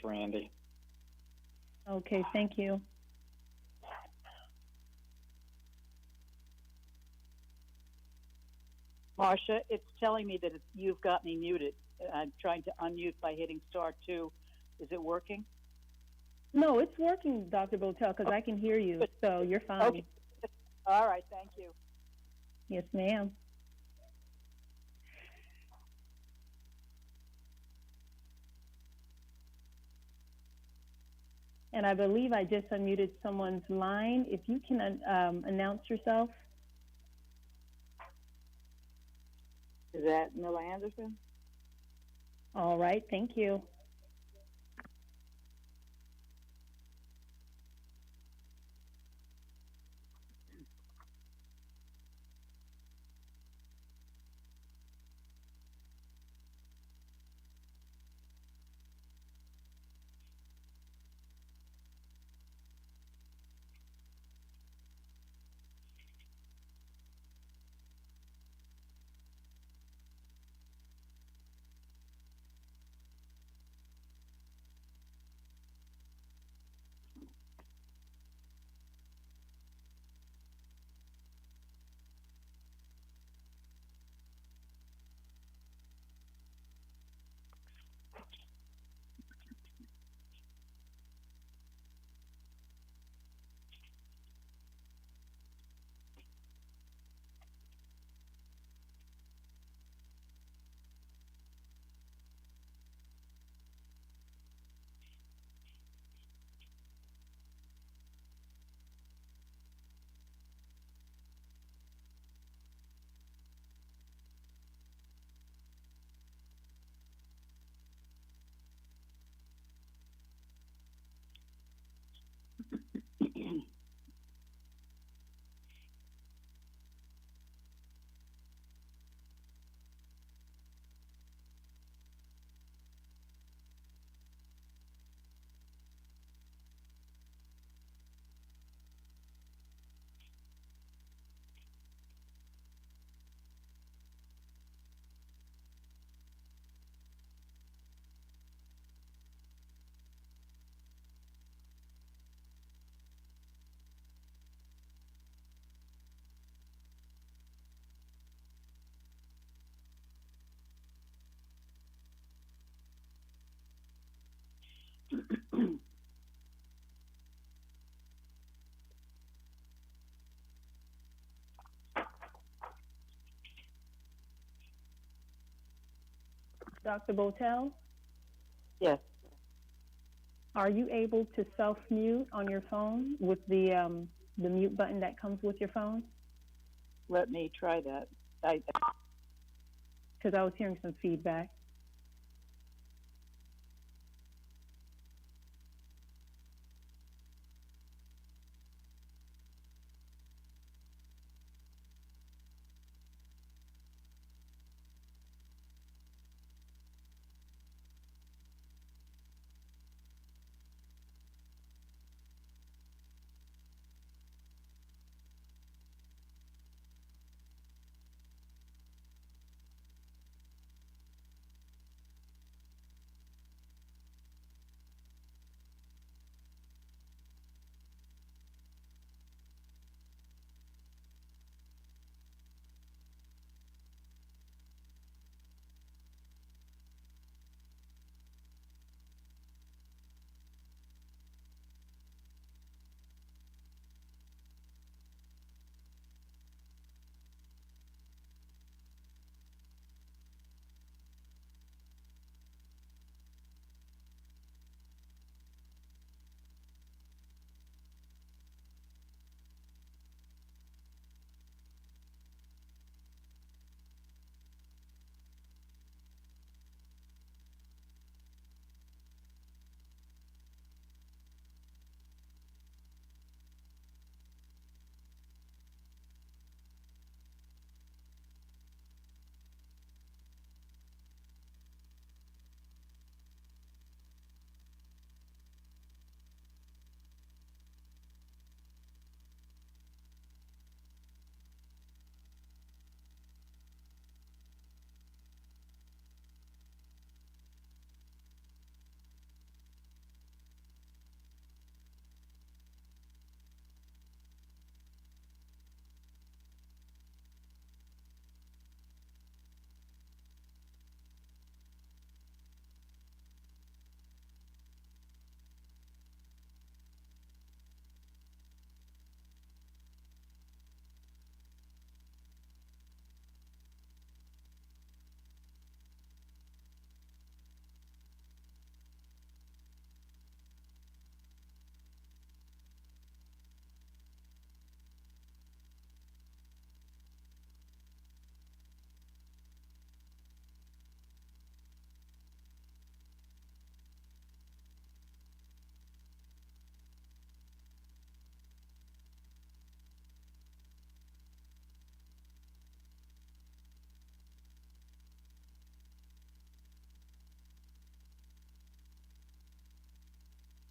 Randy. Okay, thank you. Marcia, it's telling me that you've got me muted. I'm trying to unmute by hitting *2. Is it working? No, it's working, Dr. Botel, because I can hear you, so you're fine. Okay. All right, thank you. Yes, ma'am. And I believe I just unmuted someone's line. If you can announce yourself. Is that Mila Anderson? All right, thank you. Dr. Botel, Yes. are you able to self-mute on your phone with the mute button that comes with your phone? Let me try that. Because I was hearing some feedback.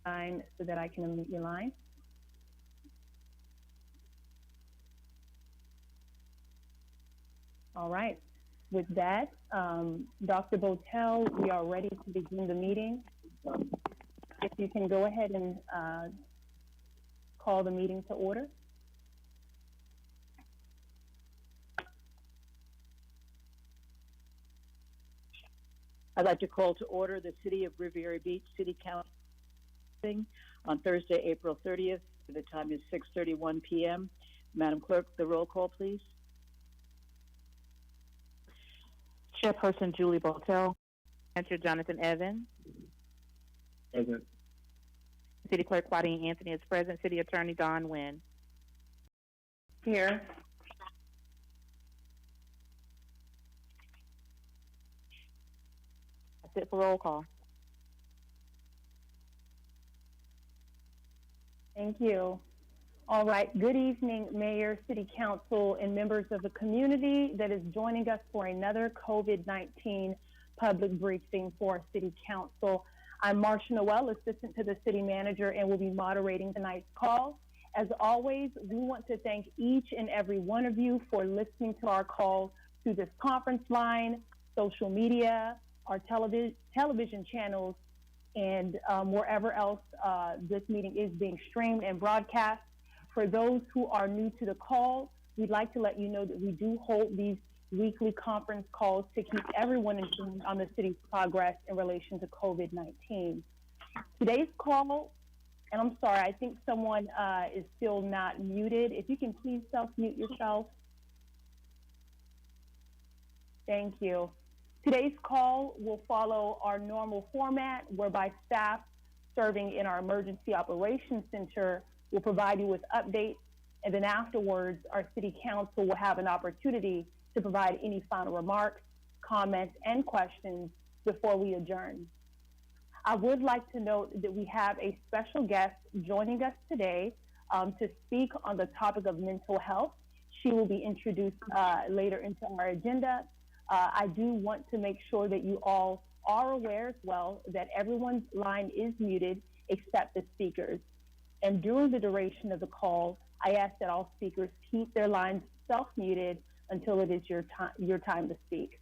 line so that I can unmute your line. All right. With that, Dr. Botel, we are ready to begin the meeting. If you can go ahead and call the meeting to order. I'd like to call to order the City of Riviera Beach City Council meeting on Thursday, April 30th. The time is 6:31 p.m. Madam Clerk, the roll call, please. Chairperson Julie Botel. Manager Jonathan Evans. Present. City Clerk Claudine Anthony is present. City Attorney Don Wynn. Here. That's it for roll call. Thank you. All right. Good evening, Mayor, City Council, and members of the community that is joining us for another COVID-19 public briefing for City Council. I'm Marsha Noel, Assistant to the City Manager, and will be moderating tonight's call. As always, we want to thank each and every one of you for listening to our call through this conference line, social media, our television channels, and wherever else this meeting is being streamed and broadcast. For those who are new to the call, we'd like to let you know that we do hold these weekly conference calls to keep everyone informed on the city's progress in relation to COVID-19. Today's call, and I'm sorry, I think someone is still not muted. If you can please self-mute yourself. Thank you. Today's call will follow our normal format, whereby staff serving in our Emergency Operations Center will provide you with updates, and then afterwards, our City Council will have an opportunity to provide any final remarks, comments, and questions before we adjourn. I would like to note that we have a special guest joining us today to speak on the topic of mental health. She will be introduced later into our agenda. I do want to make sure that you all are aware as well that everyone's line is muted except the speakers. And during the duration of the call, I ask that all speakers keep their lines self-muted until it is your time to speak.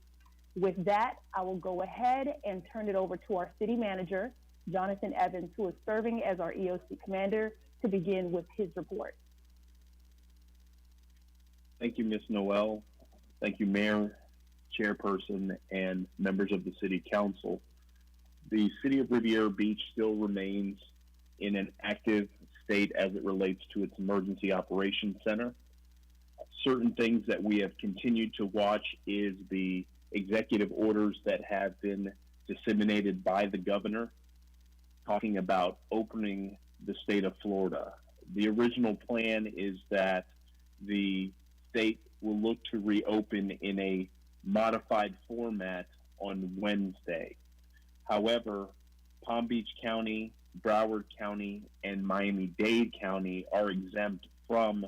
With that, I will go ahead and turn it over to our City Manager, Jonathan Evans, who is serving as our EOC Commander, to begin with his report. Thank you, Ms. Noel. Thank you, Mayor, Chairperson, and members of the City Council. The City of Riviera Beach still remains in an active state as it relates to its Emergency Operations Center. Certain things that we have continued to watch is the executive orders that have been disseminated by the governor talking about opening the state of Florida. The original plan is that the state will look to reopen in a modified format on Wednesday. However, Palm Beach County, Broward County, and Miami-Dade County are exempt from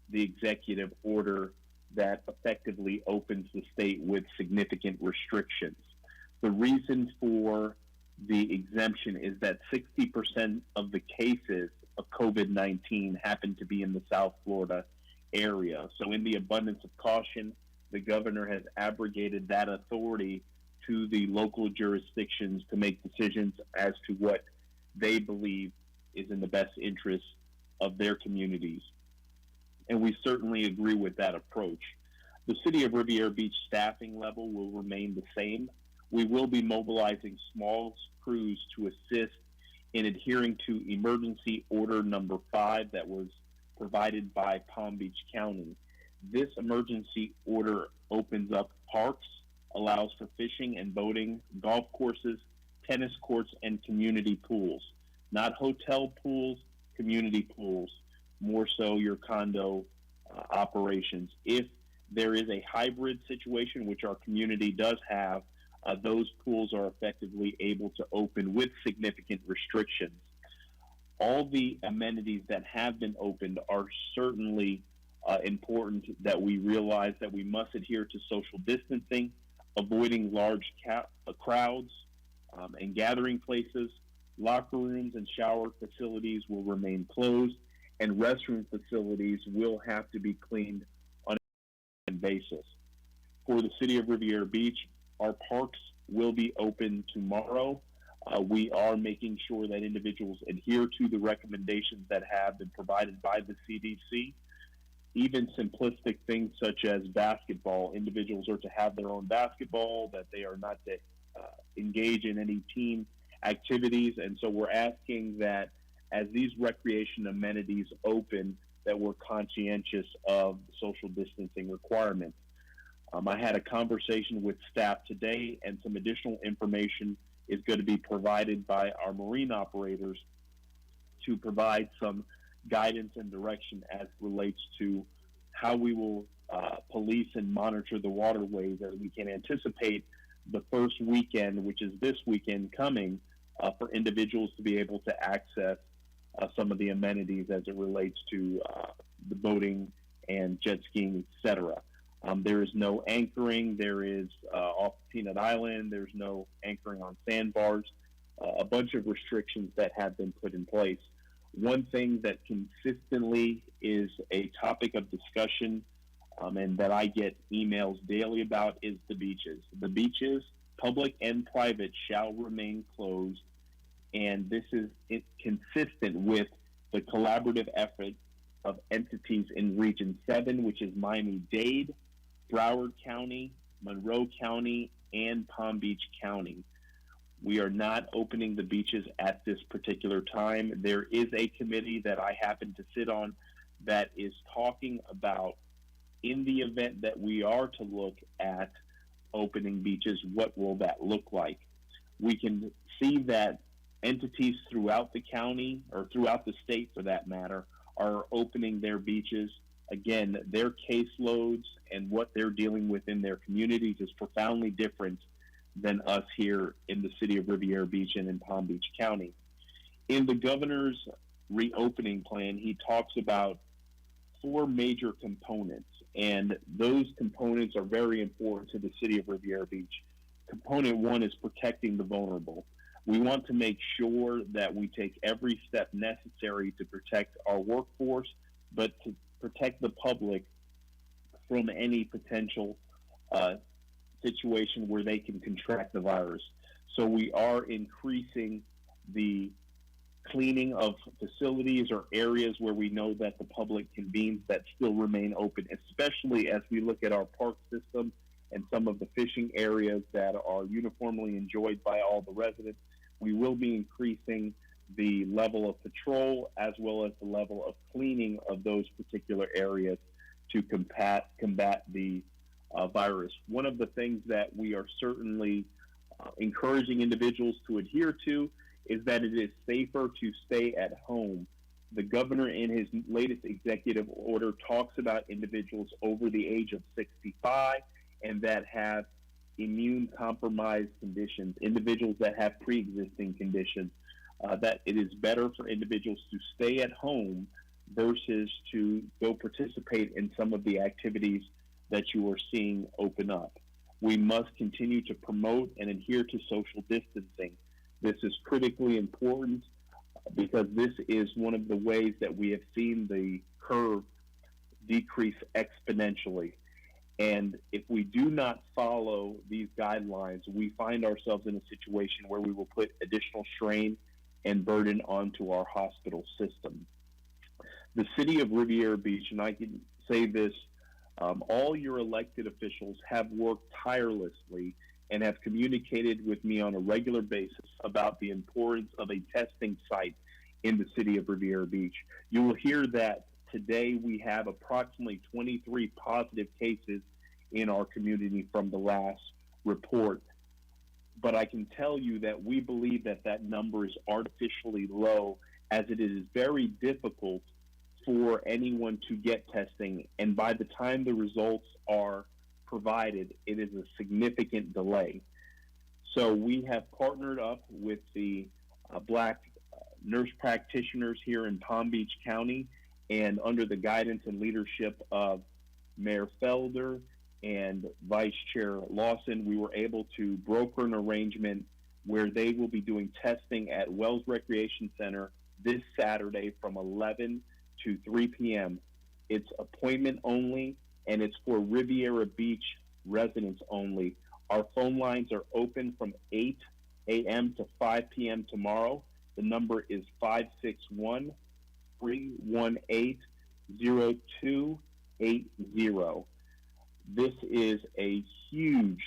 the executive order that effectively opens the state with significant restrictions. The reason for the exemption is that 60% of the cases of COVID-19 happen to be in the South Florida area. So in the abundance of caution, the governor has abrogated that authority to the local jurisdictions to make decisions as to what they believe is in the best interest of their communities. And we certainly agree with that approach. The City of Riviera Beach staffing level will remain the same. We will be mobilizing small crews to assist in adhering to Emergency Order Number 5 that was provided by Palm Beach County. This emergency order opens up parks, allows for fishing and boating, golf courses, tennis courts, and community pools. Not hotel pools, community pools, more so your condo operations. If there is a hybrid situation, which our community does have, those pools are effectively able to open with significant restrictions. All the amenities that have been opened are certainly important that we realize that we must adhere to social distancing, avoiding large crowds and gathering places. Locker rooms and shower facilities will remain closed, and restroom facilities will have to be cleaned on a basis. For the city of Riviera Beach, our parks will be open tomorrow. We are making sure that individuals adhere to the recommendations that have been provided by the CDC. Even simplistic things such as basketball, individuals are to have their own basketball, that they are not to engage in any team activities. And so we're asking that as these recreation amenities open, that we're conscientious of social distancing requirements. I had a conversation with staff today, and some additional information is going to be provided by our marine operators to provide some guidance and direction as relates to how we will police and monitor the waterways, as we can anticipate the first weekend, which is this weekend coming, for individuals to be able to access some of the amenities as it relates to the boating and jet skiing, etc. There is no anchoring. There is off Peanut Island. There's no anchoring on sandbars. A bunch of restrictions that have been put in place. One thing that consistently is a topic of discussion and that I get emails daily about is the beaches. The beaches, public and private, shall remain closed, and this is consistent with the collaborative effort of entities in Region 7, which is Miami-Dade, Broward County, Monroe County, and Palm Beach County. We are not opening the beaches at this particular time. There is a committee that I happen to sit on that is talking about, in the event that we are to look at opening beaches, what will that look like? We can see that entities throughout the county, or throughout the state for that matter, are opening their beaches. Again, their caseloads and what they're dealing with in their communities is profoundly different than us here in the city of Riviera Beach and in Palm Beach County. In the governor's reopening plan, he talks about 4 major components, and those components are very important to the city of Riviera Beach. Component 1 is protecting the vulnerable. We want to make sure that we take every step necessary to protect our workforce, but to protect the public from any potential situation where they can contract the virus. So we are increasing the cleaning of facilities or areas where we know that the public convenes that still remain open, especially as we look at our park system and some of the fishing areas that are uniformly enjoyed by all the residents. We will be increasing the level of patrol as well as the level of cleaning of those particular areas to combat the virus. One of the things that we are certainly encouraging individuals to adhere to is that it is safer to stay at home. The governor, in his latest executive order, talks about individuals over the age of 65 and that have immune compromised conditions, individuals that have pre-existing conditions, that it is better for individuals to stay at home versus to go participate in some of the activities that you are seeing open up. We must continue to promote and adhere to social distancing. This is critically important because this is one of the ways that we have seen the curve decrease exponentially. And if we do not follow these guidelines, we find ourselves in a situation where we will put additional strain and burden onto our hospital system. The city of Riviera Beach, and I can say this, all your elected officials have worked tirelessly and have communicated with me on a regular basis about the importance of a testing site in the city of Riviera Beach. You will hear that today we have approximately 23 positive cases in our community from the last report. But I can tell you that we believe that that number is artificially low, as it is very difficult for anyone to get testing. And by the time the results are provided, it is a significant delay. So we have partnered up with the Black nurse practitioners here in Palm Beach County, and under the guidance and leadership of Mayor Felder and Vice Chair Lawson, we were able to broker an arrangement where they will be doing testing at Wells Recreation Center this Saturday from 11 to 3 p.m. It's appointment only, and it's for Riviera Beach residents only. Our phone lines are open from 8 a.m. to 5 p.m. tomorrow. The number is 561-318-0280. This is a huge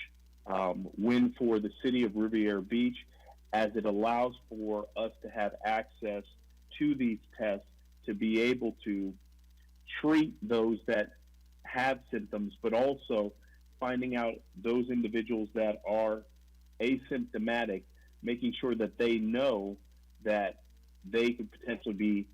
win for the city of Riviera Beach, as it allows for us to have access to these tests to be able to treat those that have symptoms, but also finding out those individuals that are asymptomatic, making sure that they know that they could potentially be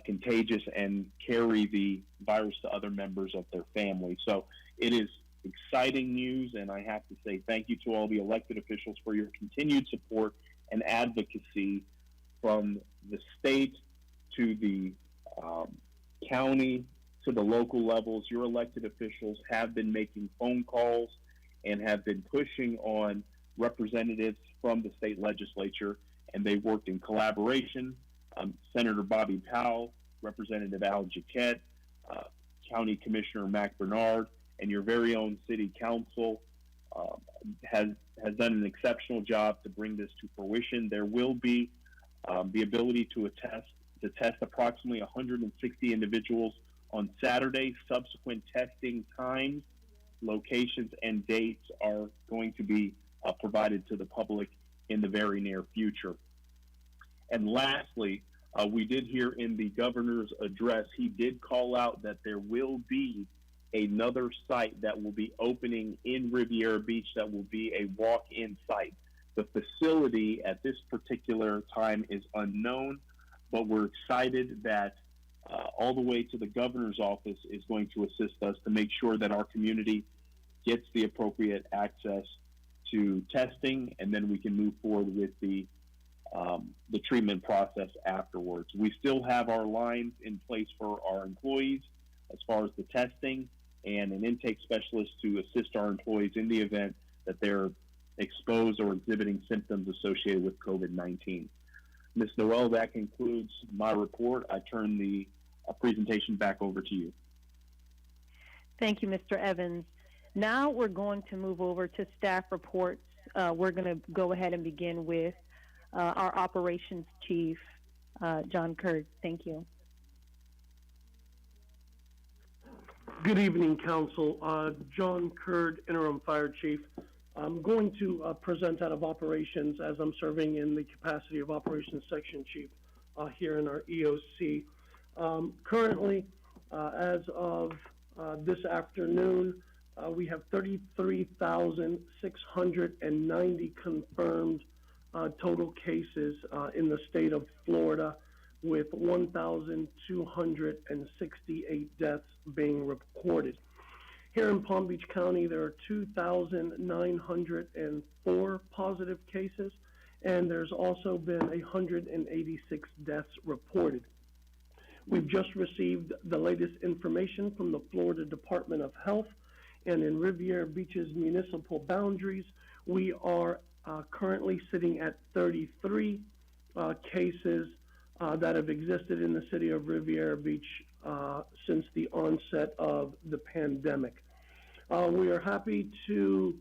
contagious and carry the virus to other members of their family. So it is exciting news, and I have to say thank you to all the elected officials for your continued support and advocacy, from the state to the county to the local levels. Your elected officials have been making phone calls and have been pushing on representatives from the state legislature, and they worked in collaboration. Senator Bobby Powell, Representative Al Jaquette, County Commissioner Mac Bernard, and your very own city council has done an exceptional job to bring this to fruition. There will be the ability to test approximately 160 individuals on Saturday. Subsequent testing times, locations, and dates are going to be provided to the public in the very near future. And lastly, we did hear in the governor's address, he did call out that there will be another site that will be opening in Riviera Beach that will be a walk-in site. The facility at this particular time is unknown, but we're excited that all the way to the governor's office is going to assist us to make sure that our community gets the appropriate access to testing, and then we can move forward with the treatment process afterwards. We still have our lines in place for our employees as far as the testing, and an intake specialist to assist our employees in the event that they're exposed or exhibiting symptoms associated with COVID-19. Ms. Noel, that concludes my report. I turn the presentation back over to you. Thank you, Mr. Evans. Now we're going to move over to staff reports. We're going to go ahead and begin with our operations chief, John Kurd. Thank you. Good evening, Council. John Kurd, Interim Fire Chief. I'm going to present out of operations, as I'm serving in the capacity of Operations Section Chief here in our EOC. Currently, as of this afternoon, we have 33,690 confirmed total cases in the state of Florida, with 1,268 deaths being reported. Here in Palm Beach County, there are 2,904 positive cases, and there's also been 186 deaths reported. We've just received the latest information from the Florida Department of Health, and in Riviera Beach's municipal boundaries, we are currently sitting at 33 cases that have existed in the city of Riviera Beach since the onset of the pandemic. We are happy to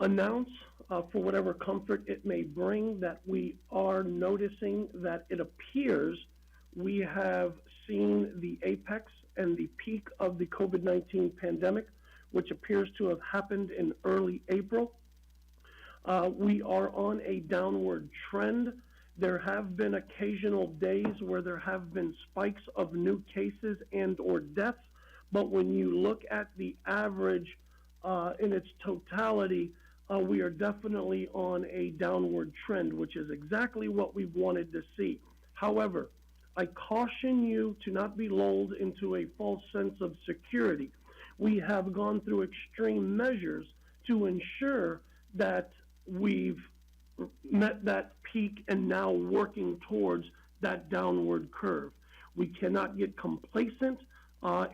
announce, for whatever comfort it may bring, that we are noticing that it appears we have seen the apex and the peak of the COVID-19 pandemic, which appears to have happened in early April. We are on a downward trend. There have been occasional days where there have been spikes of new cases and or deaths, but when you look at the average in its totality, we are definitely on a downward trend, which is exactly what we wanted to see. However, I caution you to not be lulled into a false sense of security. We have gone through extreme measures to ensure that we've met that peak and now working towards that downward curve. We cannot get complacent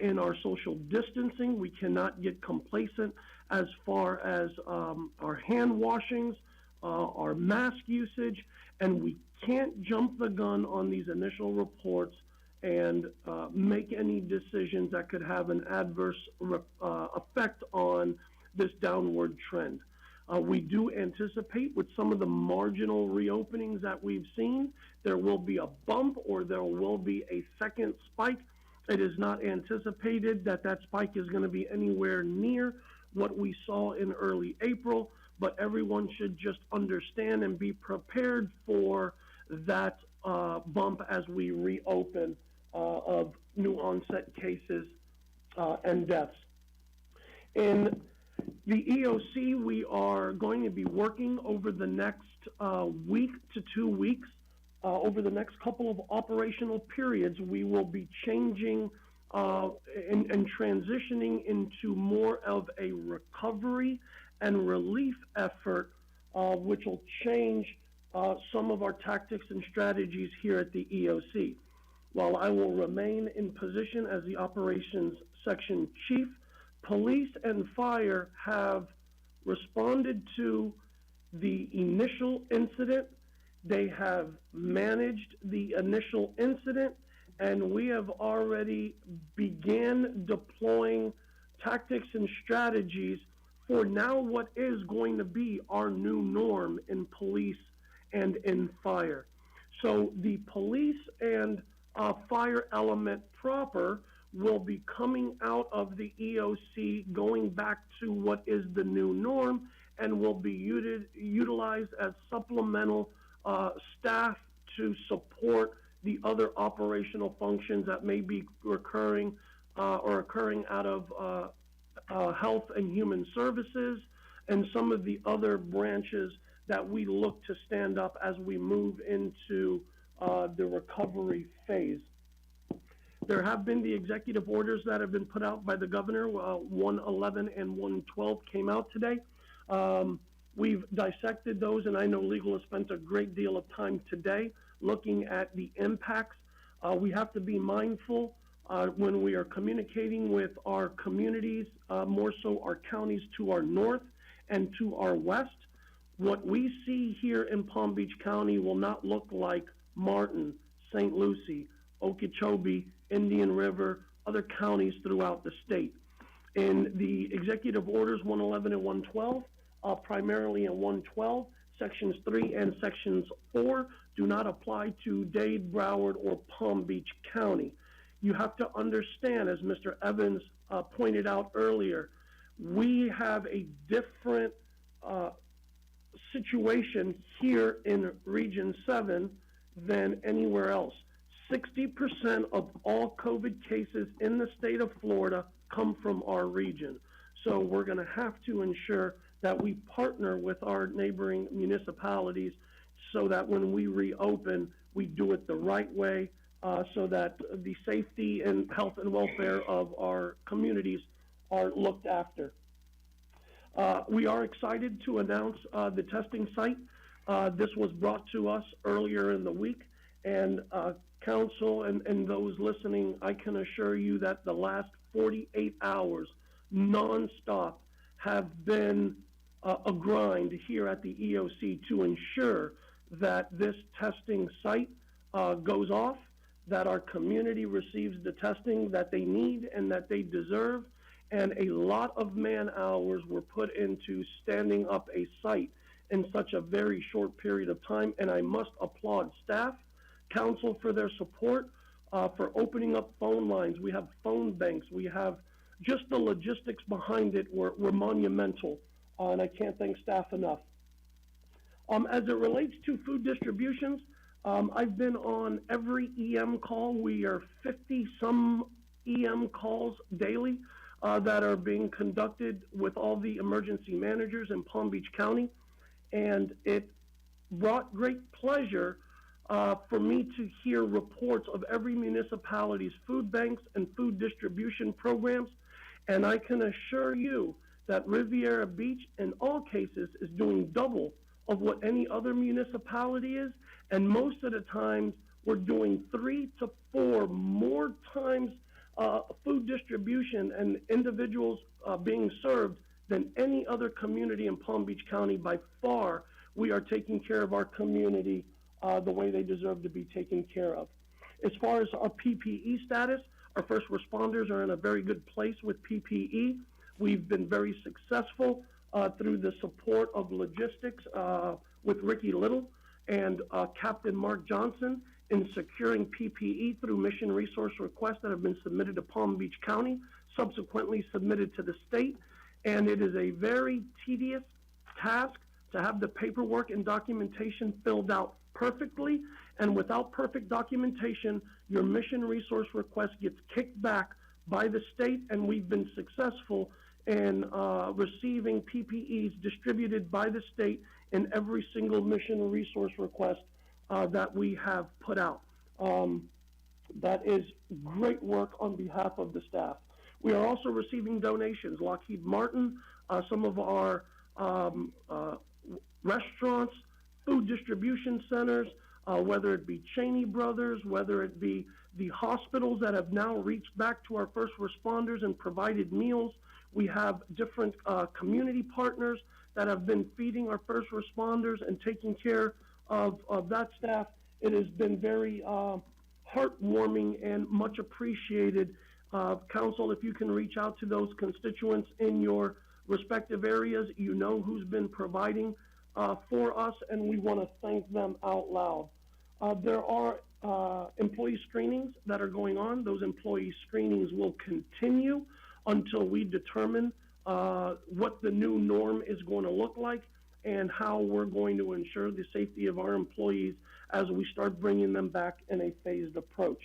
in our social distancing. We cannot get complacent as far as our hand washings, our mask usage, and we can't jump the gun on these initial reports and make any decisions that could have an adverse effect on this downward trend. We do anticipate with some of the marginal reopenings that we've seen, there will be a bump or there will be a second spike. It is not anticipated that that spike is going to be anywhere near what we saw in early April, but everyone should just understand and be prepared for that bump as we reopen of new onset cases and deaths. In the EOC, we are going to be working over the next week to 2 weeks. Over the next couple of operational periods, we will be changing and transitioning into more of a recovery and relief effort, which will change some of our tactics and strategies here at the EOC. While I will remain in position as the operations section chief, police and fire have responded to the initial incident. They have managed the initial incident, and we have already began deploying tactics and strategies for now what is going to be our new norm in police and in fire. So the police and fire element proper will be coming out of the EOC, going back to what is the new norm, and will be utilized as supplemental staff to support the other operational functions that may be recurring or occurring out of Health and Human Services and some of the other branches that we look to stand up as we move into the recovery phase. There have been the executive orders that have been put out by the governor. 111 and 112 came out today. We've dissected those, and I know legal has spent a great deal of time today looking at the impacts. We have to be mindful when we are communicating with our communities, more so our counties to our north and to our west. What we see here in Palm Beach County will not look like Martin, St. Lucie, Okeechobee, Indian River, other counties throughout the state. In the executive orders 111 and 112, primarily in 112, sections 3 and sections 4 do not apply to Dade, Broward, or Palm Beach County. You have to understand, as Mr. Evans pointed out earlier, we have a different situation here in Region 7 than anywhere else. 60% of all COVID cases in the state of Florida come from our region. So we're going to have to ensure that we partner with our neighboring municipalities so that when we reopen, we do it the right way so that the safety and health and welfare of our communities are looked after. We are excited to announce the testing site. This was brought to us earlier in the week, and council and those listening, I can assure you that the last 48 hours nonstop have been a grind here at the EOC to ensure that this testing site goes off, that our community receives the testing that they need and that they deserve, and a lot of man hours were put into standing up a site in such a very short period of time, and I must applaud staff, council for their support, for opening up phone lines. We have phone banks. We have just the logistics behind it were monumental, and I can't thank staff enough. As it relates to food distributions, I've been on every EM call. We are 50-some EM calls daily that are being conducted with all the emergency managers in Palm Beach County, and it brought great pleasure for me to hear reports of every municipality's food banks and food distribution programs, and I can assure you that Riviera Beach, in all cases, is doing double of what any other municipality is, and most of the times we're doing 3 to 4 more times food distribution and individuals being served than any other community in Palm Beach County by far. we are taking care of our community the way they deserve to be taken care of. As far as our PPE status, our first responders are in a very good place with PPE. We've been very successful through the support of logistics with Ricky Little and Captain Mark Johnson in securing PPE through mission resource requests that have been submitted to Palm Beach County, subsequently submitted to the state. And it is a very tedious task to have the paperwork and documentation filled out perfectly. And without perfect documentation, your mission resource request gets kicked back by the state, and we've been successful in receiving PPEs distributed by the state in every single mission resource request that we have put out. That is great work on behalf of the staff. We are also receiving donations. Lockheed Martin, some of our restaurants, food distribution centers, whether it be Cheney Brothers, whether it be the hospitals that have now reached back to our first responders and provided meals. We have different community partners that have been feeding our first responders and taking care of that staff. It has been very heartwarming and much appreciated. Council, if you can reach out to those constituents in your respective areas, you know who's been providing for us, and we want to thank them out loud. There are employee screenings that are going on. Those employee screenings will continue until we determine what the new norm is going to look like and how we're going to ensure the safety of our employees as we start bringing them back in a phased approach.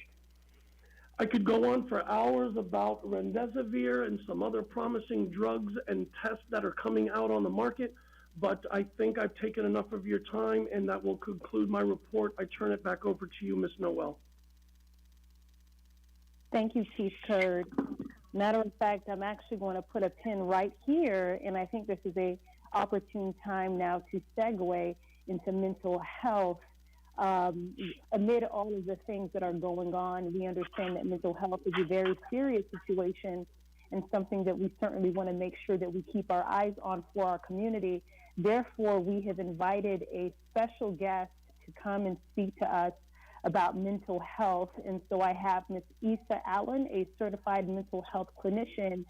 I could go on for hours about remdesivir and some other promising drugs and tests that are coming out on the market, but I think I've taken enough of your time, and that will conclude my report. I turn it back over to you, Ms. Noel. Thank you, Chief Kurd. Matter of fact, I'm actually going to put a pin right here, and I think this is a opportune time now to segue into mental health. Amid all of the things that are going on, we understand that mental health is a very serious situation and something that we certainly want to make sure that we keep our eyes on for our community. Therefore, we have invited a special guest to come and speak to us about mental health. And so I have Ms. Issa Allen, a certified mental health clinician,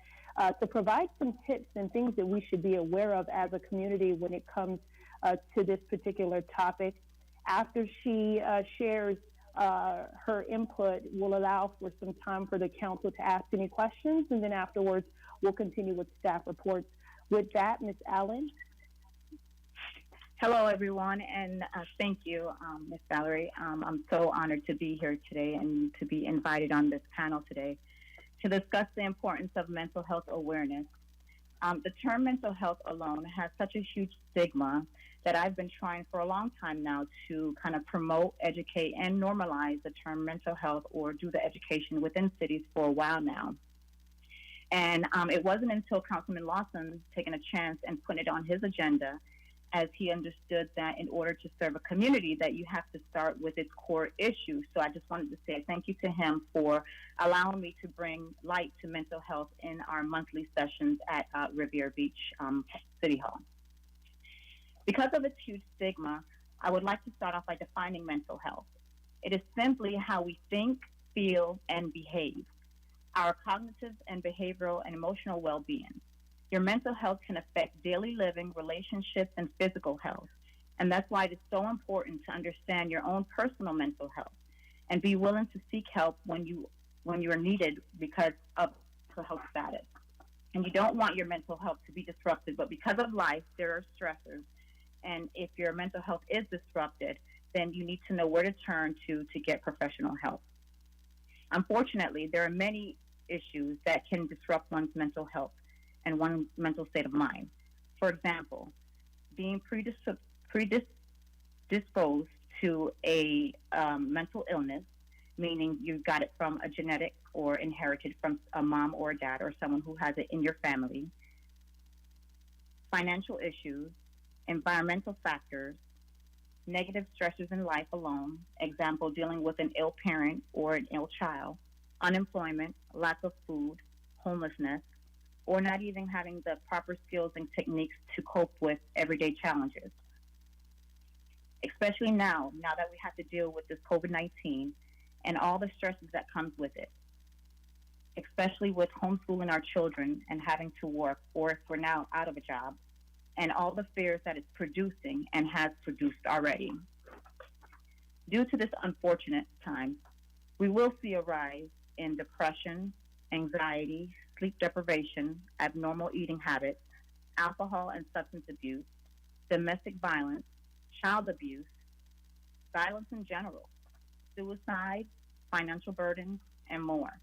to provide some tips and things that we should be aware of as a community when it comes to this particular topic. After she shares her input, we'll allow for some time for the council to ask any questions, and then afterwards, we'll continue with staff reports. With that, Ms. Allen. Hello, everyone, and thank you, Ms. Valerie. I'm so honored to be here today and to be invited on this panel today to discuss the importance of mental health awareness. The term mental health alone has such a huge stigma that I've been trying for a long time now to kind of promote, educate, and normalize the term mental health, or do the education within cities for a while now. And it wasn't until Councilman Lawson taking a chance and putting it on his agenda, as he understood that in order to serve a community that you have to start with its core issue. So I just wanted to say thank you to him for allowing me to bring light to mental health in our monthly sessions at Riviera Beach City Hall. Because of its huge stigma, I would like to start off by defining mental health. It is simply how we think, feel, and behave, our cognitive and behavioral and emotional well-being. Your mental health can affect daily living, relationships, and physical health. And that's why it is so important to understand your own personal mental health and be willing to seek help when you are needed because of mental health status. And you don't want your mental health to be disrupted, but because of life, there are stressors. And if your mental health is disrupted, then you need to know where to turn to get professional help. Unfortunately, there are many issues that can disrupt one's mental health and one's mental state of mind. For example, being predisposed to a mental illness, meaning you got it from a genetic or inherited from a mom or a dad or someone who has it in your family, financial issues, environmental factors, negative stressors in life alone, example, dealing with an ill parent or an ill child, unemployment, lack of food, homelessness, or not even having the proper skills and techniques to cope with everyday challenges. especially now that we have to deal with this COVID-19 and all the stresses that comes with it, especially with homeschooling our children and having to work, or if we're now out of a job, and all the fears that it's producing and has produced already. Due to this unfortunate time, we will see a rise in depression, anxiety, sleep deprivation, abnormal eating habits, alcohol and substance abuse, domestic violence, child abuse, violence in general, suicide, financial burdens, and more.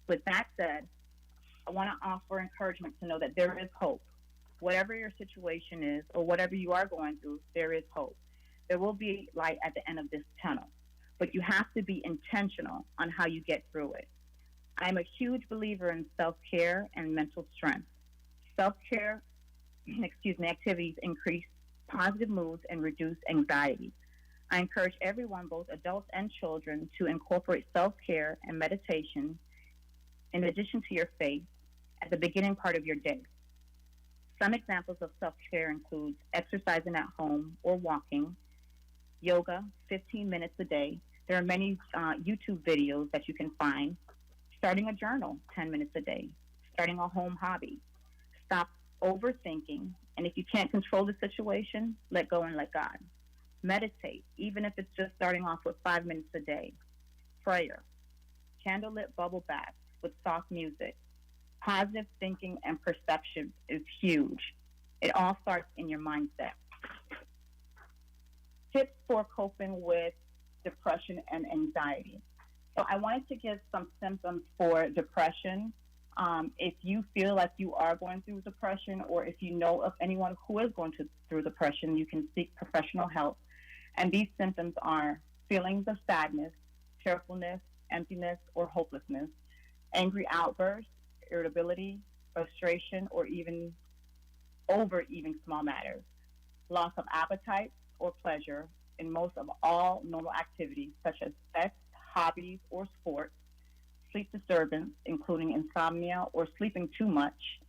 With that said, I want to offer encouragement to know that there is hope. Whatever your situation is or whatever you are going through, there is hope. There will be light at the end of this tunnel, but you have to be intentional on how you get through it. I'm a huge believer in self-care and mental strength. Self-care, activities increase positive moods and reduce anxiety. I encourage everyone, both adults and children, to incorporate self-care and meditation in addition to your faith at the beginning part of your day. Some examples of self-care include exercising at home or walking, yoga, 15 minutes a day. There are many YouTube videos that you can find. Starting a journal, 10 minutes a day. Starting a home hobby. Stop overthinking, and if you can't control the situation, let go and let God. Meditate, even if it's just starting off with 5 minutes a day. Prayer. Candlelit bubble baths with soft music. Positive thinking and perception is huge. It all starts in your mindset. Tips for coping with depression and anxiety. So I wanted to give some symptoms for depression. If you feel like you are going through depression, or if you know of anyone who is going through depression, you can seek professional help. And these symptoms are feelings of sadness, tearfulness, emptiness, or hopelessness, angry outbursts, irritability, frustration, or even overeating small matters, loss of appetite or pleasure in most of all normal activities such as sex, hobbies, or sports, sleep disturbance, including insomnia or sleeping too much,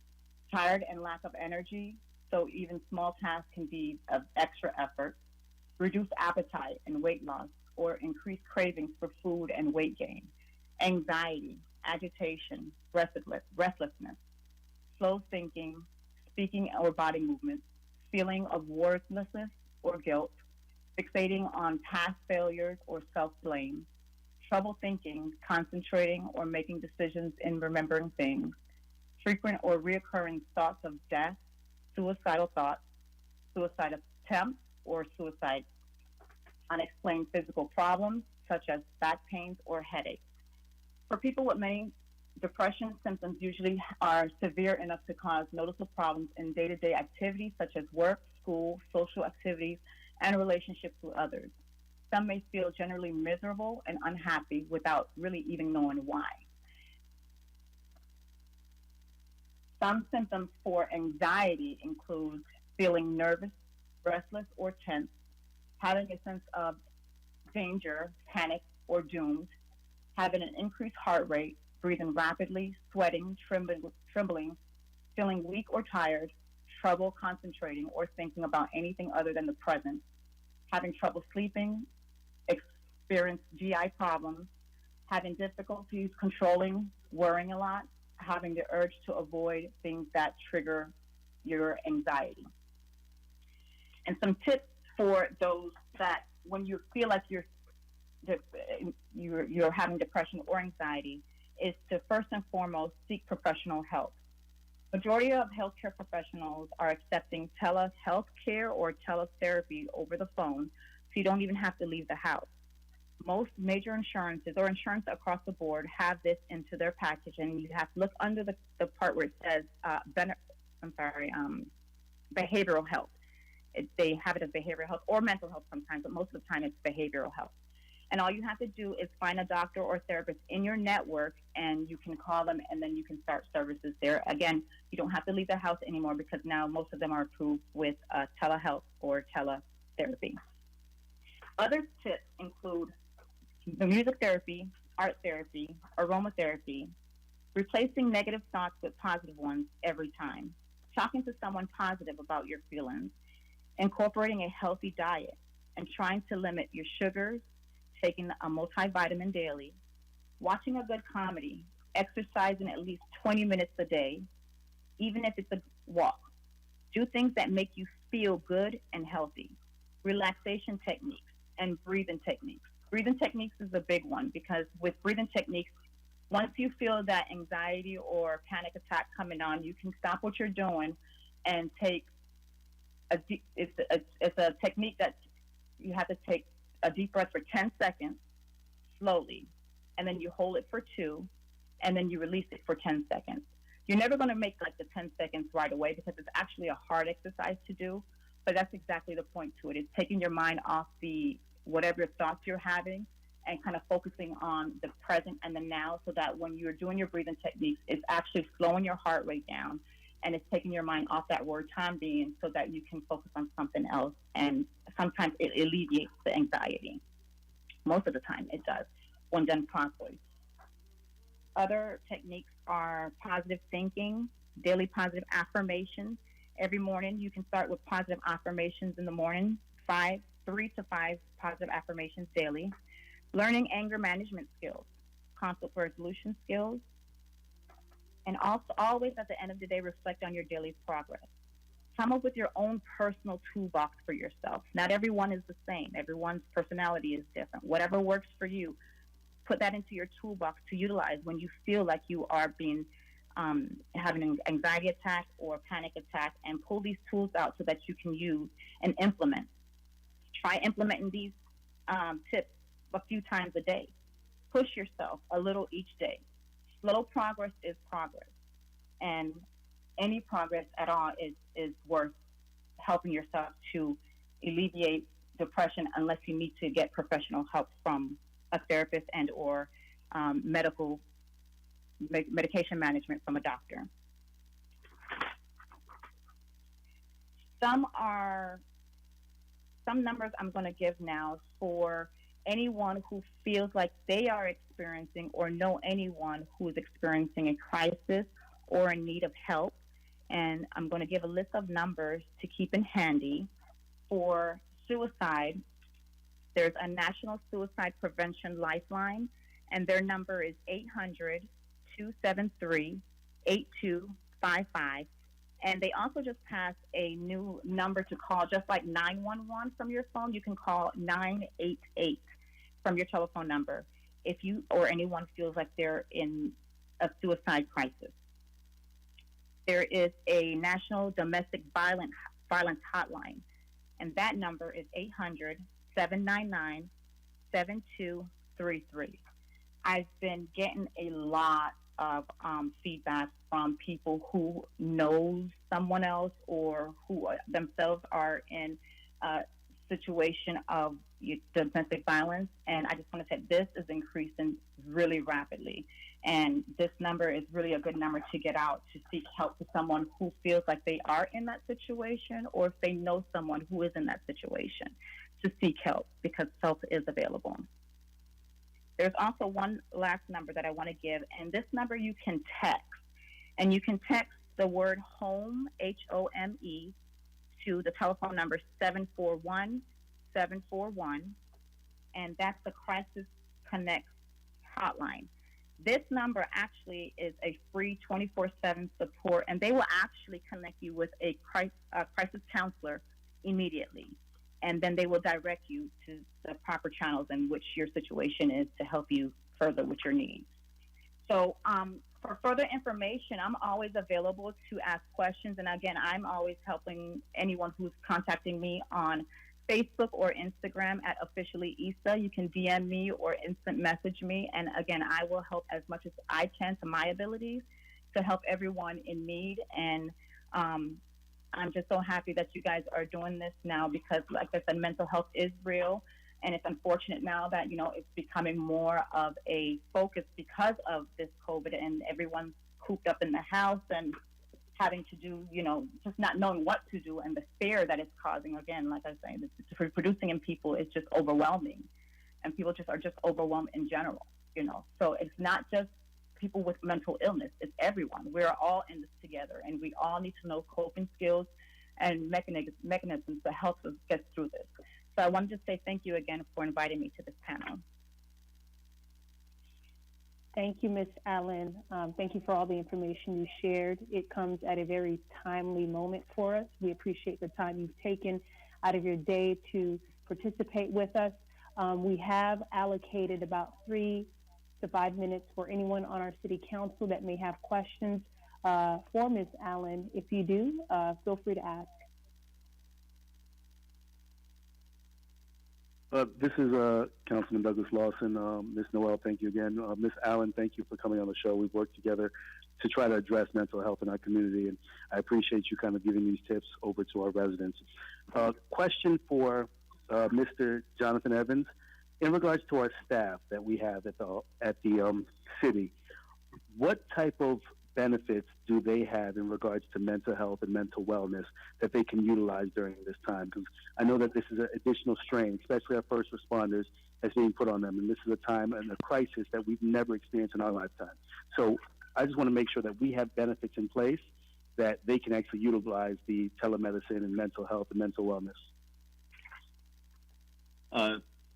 tired and lack of energy, so even small tasks can be of extra effort, reduced appetite and weight loss, or increased cravings for food and weight gain, anxiety, agitation, restlessness, slow thinking, speaking or body movements, feeling of worthlessness or guilt, fixating on past failures or self-blame, trouble thinking, concentrating, or making decisions in remembering things, frequent or reoccurring thoughts of death, suicidal thoughts, suicide attempts, or suicide, unexplained physical problems such as back pains or headaches. For people with many depression symptoms usually are severe enough to cause noticeable problems in day-to-day activities such as work, school, social activities, and relationships with others. Some may feel generally miserable and unhappy without really even knowing why. Some symptoms for anxiety include feeling nervous, restless, or tense, having a sense of danger, panic, or doomed, having an increased heart rate, breathing rapidly, sweating, trembling, feeling weak or tired, trouble concentrating or thinking about anything other than the present, having trouble sleeping, experience GI problems, having difficulties controlling, worrying a lot, having the urge to avoid things that trigger your anxiety. And some tips for those that when you feel like you're having depression or anxiety is to first and foremost seek professional help. Majority of healthcare professionals are accepting telehealth care or teletherapy over the phone, so you don't even have to leave the house. Most major insurances or insurance across the board have this into their package, and you have to look under the part where it says behavioral health. They have it as behavioral health or mental health sometimes, but most of the time it's behavioral health. And all you have to do is find a doctor or therapist in your network, and you can call them, and then you can start services there. Again, you don't have to leave the house anymore because now most of them are approved with telehealth or teletherapy. Other tips include the music therapy, art therapy, aromatherapy, replacing negative thoughts with positive ones every time, talking to someone positive about your feelings, incorporating a healthy diet, and trying to limit your sugars, taking a multivitamin daily, watching a good comedy, exercising at least 20 minutes a day, even if it's a walk. Do things that make you feel good and healthy. Relaxation techniques and breathing techniques. Breathing techniques is a big one because with breathing techniques, once you feel that anxiety or panic attack coming on, you can stop what you're doing and take it's a technique that you have to take a deep breath for 10 seconds slowly, and then you hold it for 2, and then you release it for 10 seconds. You're never going to make like the 10 seconds right away because it's actually a hard exercise to do, but that's exactly the point to it. It's taking your mind off the whatever thoughts you're having and kind of focusing on the present and the now so that when you're doing your breathing techniques, it's actually slowing your heart rate down and it's taking your mind off that word time being so that you can focus on something else. And sometimes it alleviates the anxiety. Most of the time it does when done properly. Other techniques are positive thinking, daily positive affirmations. Every morning you can start with positive affirmations in the morning, 3 to 5 positive affirmations daily. Learning anger management skills, conflict resolution skills, and also always at the end of the day reflect on your daily progress. Come up with your own personal toolbox for yourself. Not everyone is the same. Everyone's personality is different. Whatever works for you, put that into your toolbox to utilize when you feel like you are being having an anxiety attack or panic attack, and pull these tools out so that you can use and implement. Try implementing these tips a few times a day. Push yourself a little each day. Slow progress is progress, and any progress at all is worth helping yourself to alleviate depression unless you need to get professional help from a therapist and or medication management from a doctor. Some numbers I'm going to give now for anyone who feels like they are experiencing or know anyone who is experiencing a crisis or in need of help. And I'm going to give a list of numbers to keep in handy. For suicide, there's a National Suicide Prevention Lifeline, and their number is 800-273-8255. And they also just passed a new number to call, just like 911 from your phone. You can call 988 from your telephone number if you or anyone feels like they're in a suicide crisis. There is a National Domestic Violence Hotline, and that number is 800-799-7233. I've been getting a lot of feedback from people who know someone else or who themselves are in a situation of domestic violence. And I just want to say this is increasing really rapidly. And this number is really a good number to get out to seek help to someone who feels like they are in that situation, or if they know someone who is in that situation, to seek help because help is available. There's also one last number that I want to give, and this number you can text. And you can text the word HOME, HOME, to the telephone number 741-741, and that's the Crisis Connect hotline. This number actually is a free 24/7 support, and they will actually connect you with a crisis counselor immediately. And then they will direct you to the proper channels in which your situation is to help you further with your needs. So for further information, I'm always available to ask questions. And again, I'm always helping anyone who's contacting me on Facebook or Instagram at officially Issa. You can DM me or instant message me. And again, I will help as much as I can to my abilities to help everyone in need. And I'm just so happy that you guys are doing this now because, like I said, mental health is real. And it's unfortunate now that, it's becoming more of a focus because of this COVID and everyone's cooped up in the house and having to do, just not knowing what to do, and the fear that it's causing. Again, like I was saying, it's reproducing in people is just overwhelming, and people are just overwhelmed in general, So it's not just people with mental illness, it's everyone. We're all in this together, and we all need to know coping skills and mechanisms to help us get through this. So I wanted to say thank you again for inviting me to this panel. Thank you, Ms. Allen. Thank you for all the information you shared. It comes at a very timely moment for us. We appreciate the time you've taken out of your day to participate with us. We have allocated about 3 to 5 minutes for anyone on our city council that may have questions for Ms. Allen. If you do, feel free to ask. This is Councilman Douglas Lawson. Ms. Noel, thank you again. Ms. Allen, thank you for coming on the show. We've worked together to try to address mental health in our community, and I appreciate you kind of giving these tips over to our residents. Question for Mr. Jonathan Evans. In regards to our staff that we have at the city, what type of benefits do they have in regards to mental health and mental wellness that they can utilize during this time? Because I know that this is an additional strain, especially our first responders, that's being put on them. And this is a time and a crisis that we've never experienced in our lifetime. So I just want to make sure that we have benefits in place that they can actually utilize the telemedicine and mental health and mental wellness.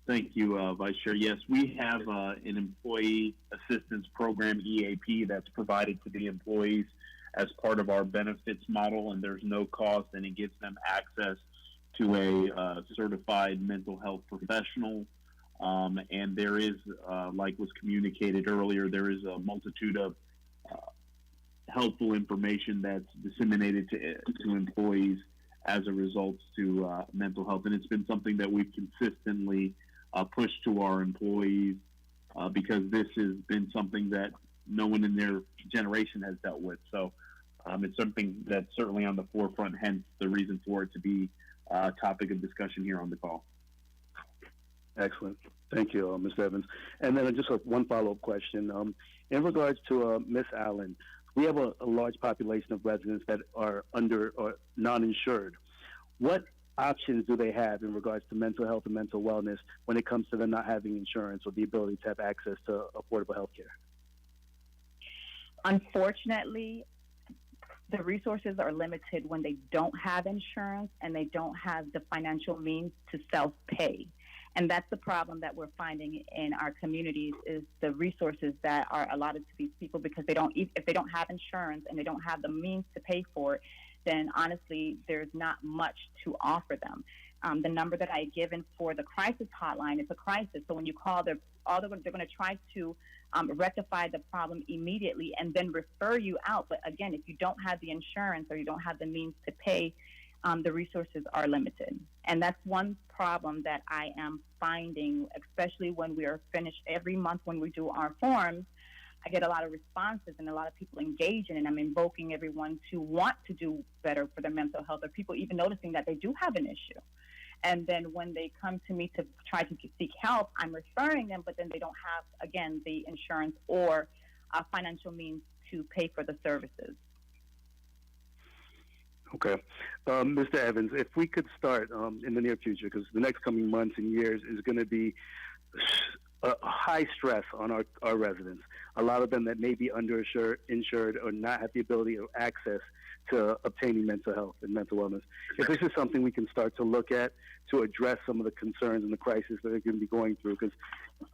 Thank you, Vice Chair. Yes, we have an employee assistance program, EAP, that's provided to the employees as part of our benefits model, and there's no cost, and it gives them access to a certified mental health professional. And there is, like was communicated earlier, there is a multitude of helpful information that's disseminated to employees as a result to mental health. And it's been something that we've consistently pushed to our employees because this has been something that no one in their generation has dealt with. So it's something that's certainly on the forefront, hence the reason for it to be a topic of discussion here on the call. Excellent. Thank you, Mr. Evans. And then just one follow-up question. In regards to Ms. Allen, we have a large population of residents that are under or non-insured. What options do they have in regards to mental health and mental wellness when it comes to them not having insurance or the ability to have access to affordable health care? Unfortunately, the resources are limited when they don't have insurance and they don't have the financial means to self-pay. And that's the problem that we're finding in our communities is the resources that are allotted to these people because if they don't have insurance and they don't have the means to pay for it, then honestly, there's not much to offer them. The number that I had given for the crisis hotline is a crisis. So when you call, they're going to try to rectify the problem immediately and then refer you out. But again, if you don't have the insurance or you don't have the means to pay, the resources are limited. And that's one problem that I am finding, especially when we are finished every month when we do our forms. I get a lot of responses and a lot of people engaging, and I'm invoking everyone to want to do better for their mental health, or people even noticing that they do have an issue. And then when they come to me to try to seek help, I'm referring them, but then they don't have, again, the insurance or financial means to pay for the services. Okay. Mr. Evans, if we could start in the near future, because the next coming months and years is going to be high stress on our residents. A lot of them that may be underinsured or not have the ability or access to obtaining mental health and mental wellness. If this is something we can start to look at to address some of the concerns and the crises that they're going to be going through, because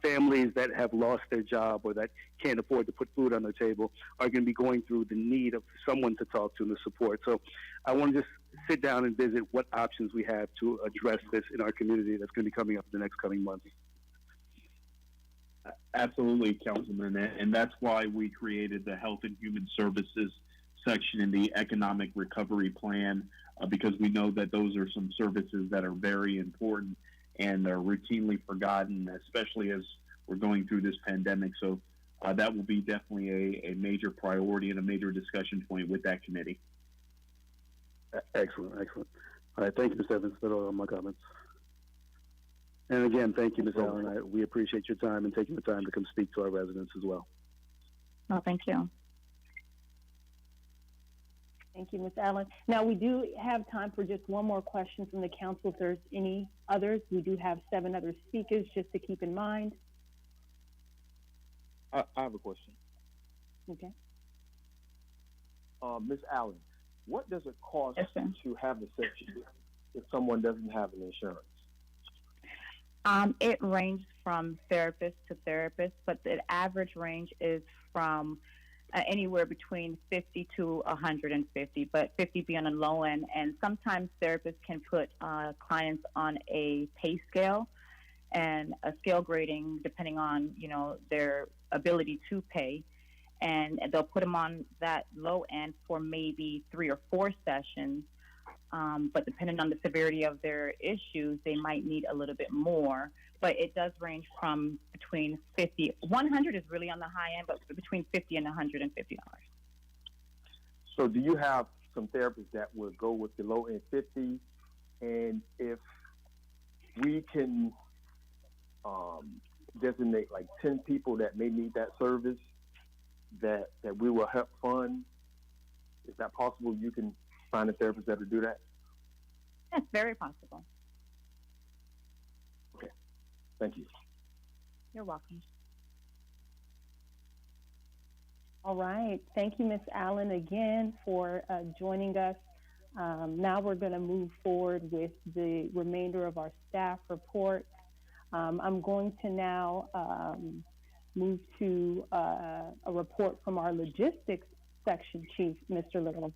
families that have lost their job or that can't afford to put food on their table are going to be going through the need of someone to talk to and the support. So I want to just sit down and visit what options we have to address this in our community that's going to be coming up in the next coming months. Absolutely, Councilman, and that's why we created the Health and Human Services section in the Economic Recovery Plan, because we know that those are some services that are very important and are routinely forgotten, especially as we're going through this pandemic. So that will be definitely a major priority and a major discussion point with that committee. Excellent, excellent. All right, thank you, Mr. Evans. That's all my comments. And again, thank you, Ms. Allen. We appreciate your time and taking the time to come speak to our residents as well. Well, thank you. Thank you, Ms. Allen. Now, we do have time for just one more question from the council. If there's any others, we do have 7 other speakers, just to keep in mind. I have a question. Okay. Ms. Allen, what does it cost Yes, sir. to have the section if someone doesn't have an insurance? It ranges from therapist to therapist, but the average range is from anywhere between 50 to 150, but 50 being on the low end. And sometimes therapists can put clients on a pay scale and a scale grading depending on, their ability to pay. And they'll put them on that low end for maybe 3 or 4 sessions. But depending on the severity of their issues, they might need a little bit more. But it does range from between 100 is really on the high end, but between $50 and $150. So do you have some therapists that will go with the low end 50? And if we can designate like 10 people that may need that service that we will help fund, is that possible? You can find a therapist that will do that? That's very possible. Okay. Thank you. You're welcome. All right. Thank you, Ms. Allen, again for joining us. Now we're going to move forward with the remainder of our staff report. I'm going to now move to a report from our logistics section chief, Mr. Little.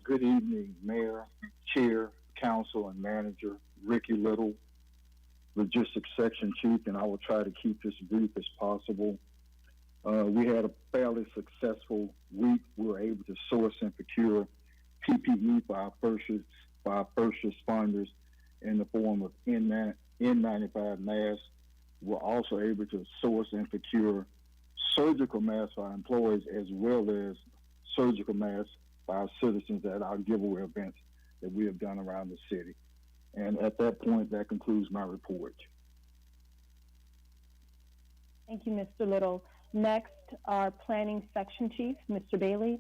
Good evening, Mayor, Chair, Council, and Manager. Ricky Little, Logistics Section Chief, and I will try to keep this brief as possible. We had a fairly successful week. We were able to source and procure PPE for our first responders in the form of N95 masks. We're also able to source and procure surgical masks for our employees as well as surgical masks by our citizens at our giveaway events that we have done around the city. And at that point, that concludes my report. Thank you, Mr. Little. Next, our planning section chief, Mr. Bailey.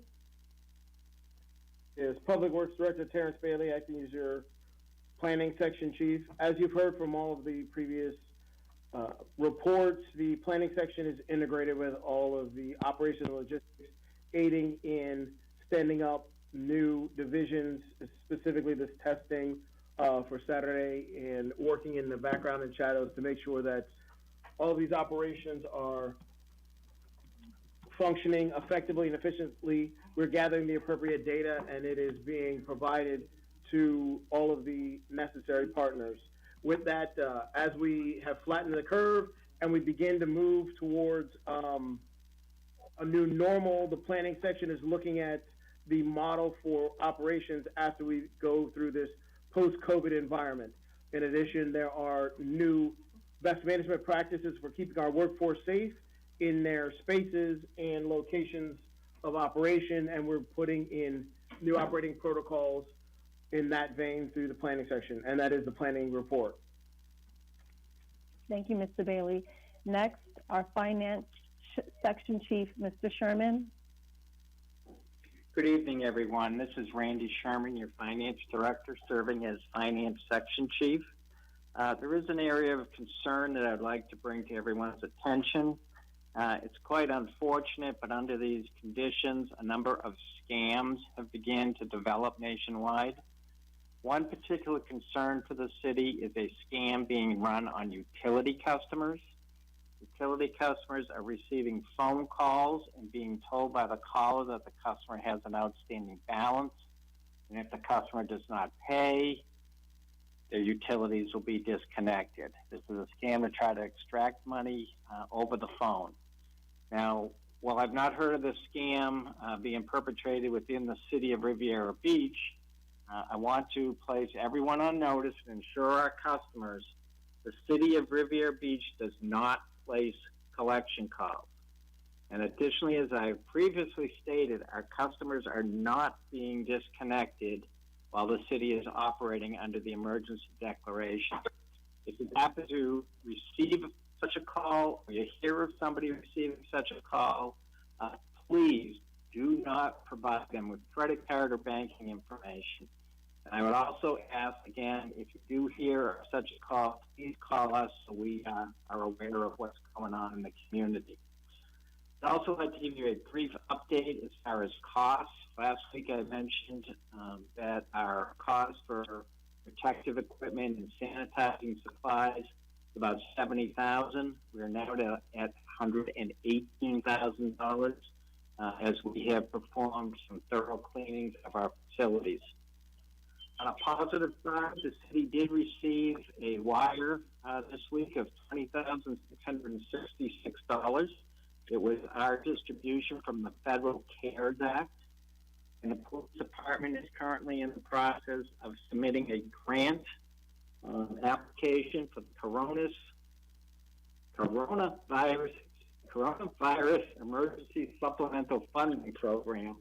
Yes, Public Works Director Terrence Bailey, acting as your planning section chief. As you've heard from all of the previous reports, the planning section is integrated with all of the operational logistics, aiding in standing up new divisions, specifically this testing for Saturday, and working in the background and shadows to make sure that all of these operations are functioning effectively and efficiently. We're gathering the appropriate data, and it is being provided to all of the necessary partners. With that, as we have flattened the curve and we begin to move towards a new normal, the planning section is looking at the model for operations after we go through this post-COVID environment. In addition, there are new best management practices for keeping our workforce safe in their spaces and locations of operation, and we're putting in new operating protocols in that vein through the planning section, and that is the planning report. Thank you, Mr. Bailey. Next, our finance section chief, Mr. Sherman. Good evening, everyone. This is Randy Sherman, your finance director, serving as finance section chief. There is an area of concern that I'd like to bring to everyone's attention. It's quite unfortunate, but under these conditions, a number of scams have begun to develop nationwide. One particular concern for the city is a scam being run on utility customers. Utility customers are receiving phone calls and being told by the caller that the customer has an outstanding balance, and if the customer does not pay, their utilities will be disconnected. This is a scam to try to extract money over the phone. Now, while I've not heard of this scam being perpetrated within the city of Riviera Beach, I want to place everyone on notice and ensure our customers the city of Riviera Beach does not place collection calls. And additionally, as I previously stated, our customers are not being disconnected while the city is operating under the emergency declaration. If you happen to receive such a call, or you hear of somebody receiving such a call, please do not provide them with credit card or banking information. And I would also ask, again, if you do hear of such a call, please call us so we are aware of what's going on in the community. I'd also like to give you a brief update as far as costs. Last week I mentioned that our cost for protective equipment and sanitizing supplies, about $70,000. We're now at $118,000 as we have performed some thorough cleanings of our facilities. On a positive side, the city did receive a wire this week of $20,666. It was our distribution from the Federal CARES Act. And the police department is currently in the process of submitting a grant application for the coronavirus emergency supplemental funding program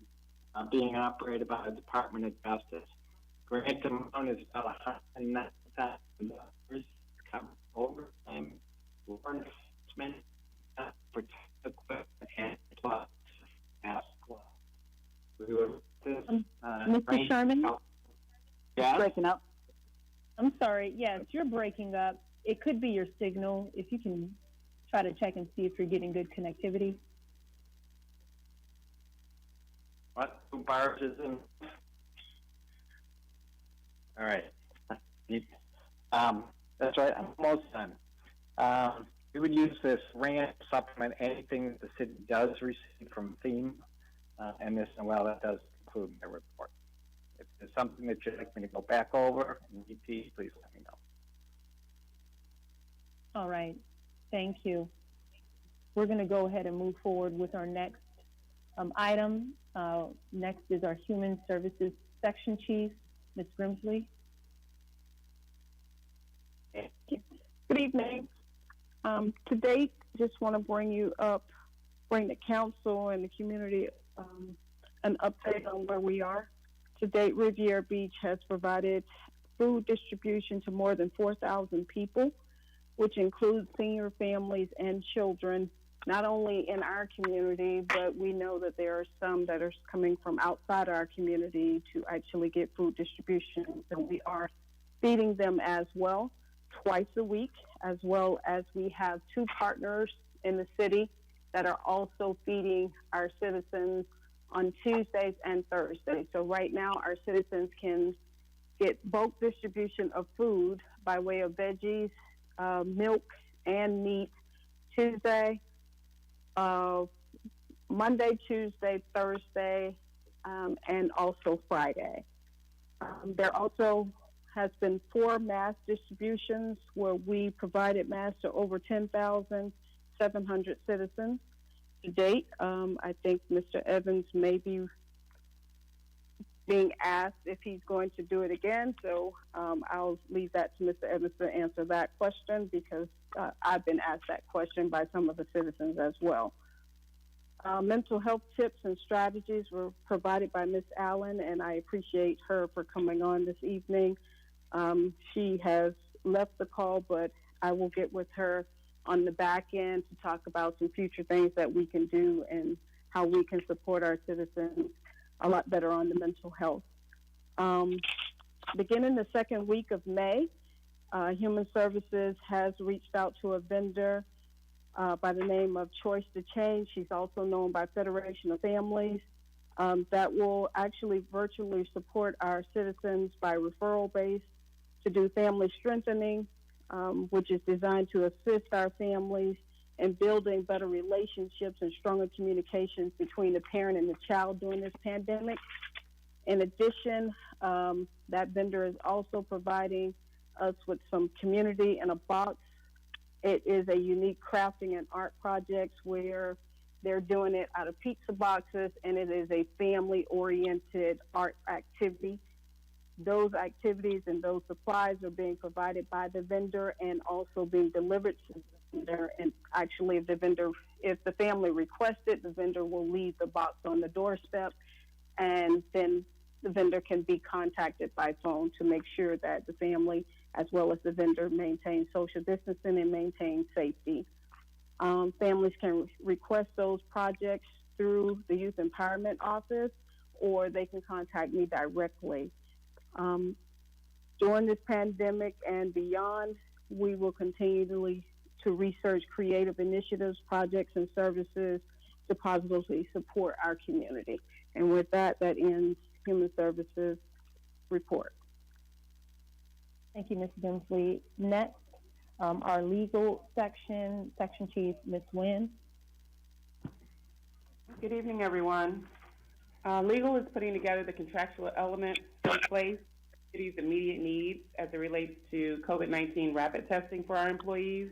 being operated by the Department of Justice. Grant amount is about $109,000 to cover overtime, law enforcement, protective equipment, and plus ASCLA. Mr. Sherman? Yeah? Breaking up. I'm sorry. Yes, you're breaking up. It could be your signal. If you can try to check and see if you're getting good connectivity. What? 2 bars is in? All right. That's right. I'm almost done. We would use this grant to supplement anything that the city does receive from FEMA. And Ms. Noel, that does include my report. If there's something that you'd like me to go back over and repeat, please let me know. All right. Thank you. We're going to go ahead and move forward with our next item. Next is our Human Services Section Chief, Ms. Grimsley. Good evening. To date, just want to bring the council and the community an update on where we are. To date, Riviera Beach has provided food distribution to more than 4,000 people, which includes senior families and children, not only in our community, but we know that there are some that are coming from outside our community to actually get food distribution. And we are feeding them as well, twice a week, as well as we have 2 partners in the city that are also feeding our citizens on Tuesdays and Thursdays. So right now, our citizens can get bulk distribution of food by way of veggies, milk, and meat Tuesday, Monday, Tuesday, Thursday, and also Friday. There also has been 4 mass distributions where we provided mass to over 10,700 citizens. To date, I think Mr. Evans may be being asked if he's going to do it again, so I'll leave that to Mr. Evans to answer that question because I've been asked that question by some of the citizens as well. Mental health tips and strategies were provided by Ms. Allen, and I appreciate her for coming on this evening. She has left the call, but I will get with her on the back end to talk about some future things that we can do and how we can support our citizens a lot better on the mental health. Beginning the second week of May, Human Services has reached out to a vendor by the name of Choice to Change. She's also known by Federation of Families that will actually virtually support our citizens by referral base to do family strengthening, which is designed to assist our families in building better relationships and stronger communications between the parent and the child during this pandemic. In addition, that vendor is also providing us with some community in a box. It is a unique crafting and art project where they're doing it out of pizza boxes, and it is a family-oriented art activity. Those activities and those supplies are being provided by the vendor and also being delivered to the vendor. And actually, if the family requests it, the vendor will leave the box on the doorstep, and then the vendor can be contacted by phone to make sure that the family as well as the vendor maintain social distancing and maintain safety. Families can request those projects through the Youth Empowerment Office, or they can contact me directly. During this pandemic and beyond, we will continue to research creative initiatives, projects, and services to positively support our community. And with that, that ends Human Services report. Thank you, Ms. Bensley. Next, our legal section chief, Ms. Nguyen. Good evening, everyone. Legal is putting together the contractual elements in place for city's immediate needs as it relates to COVID-19 rapid testing for our employees.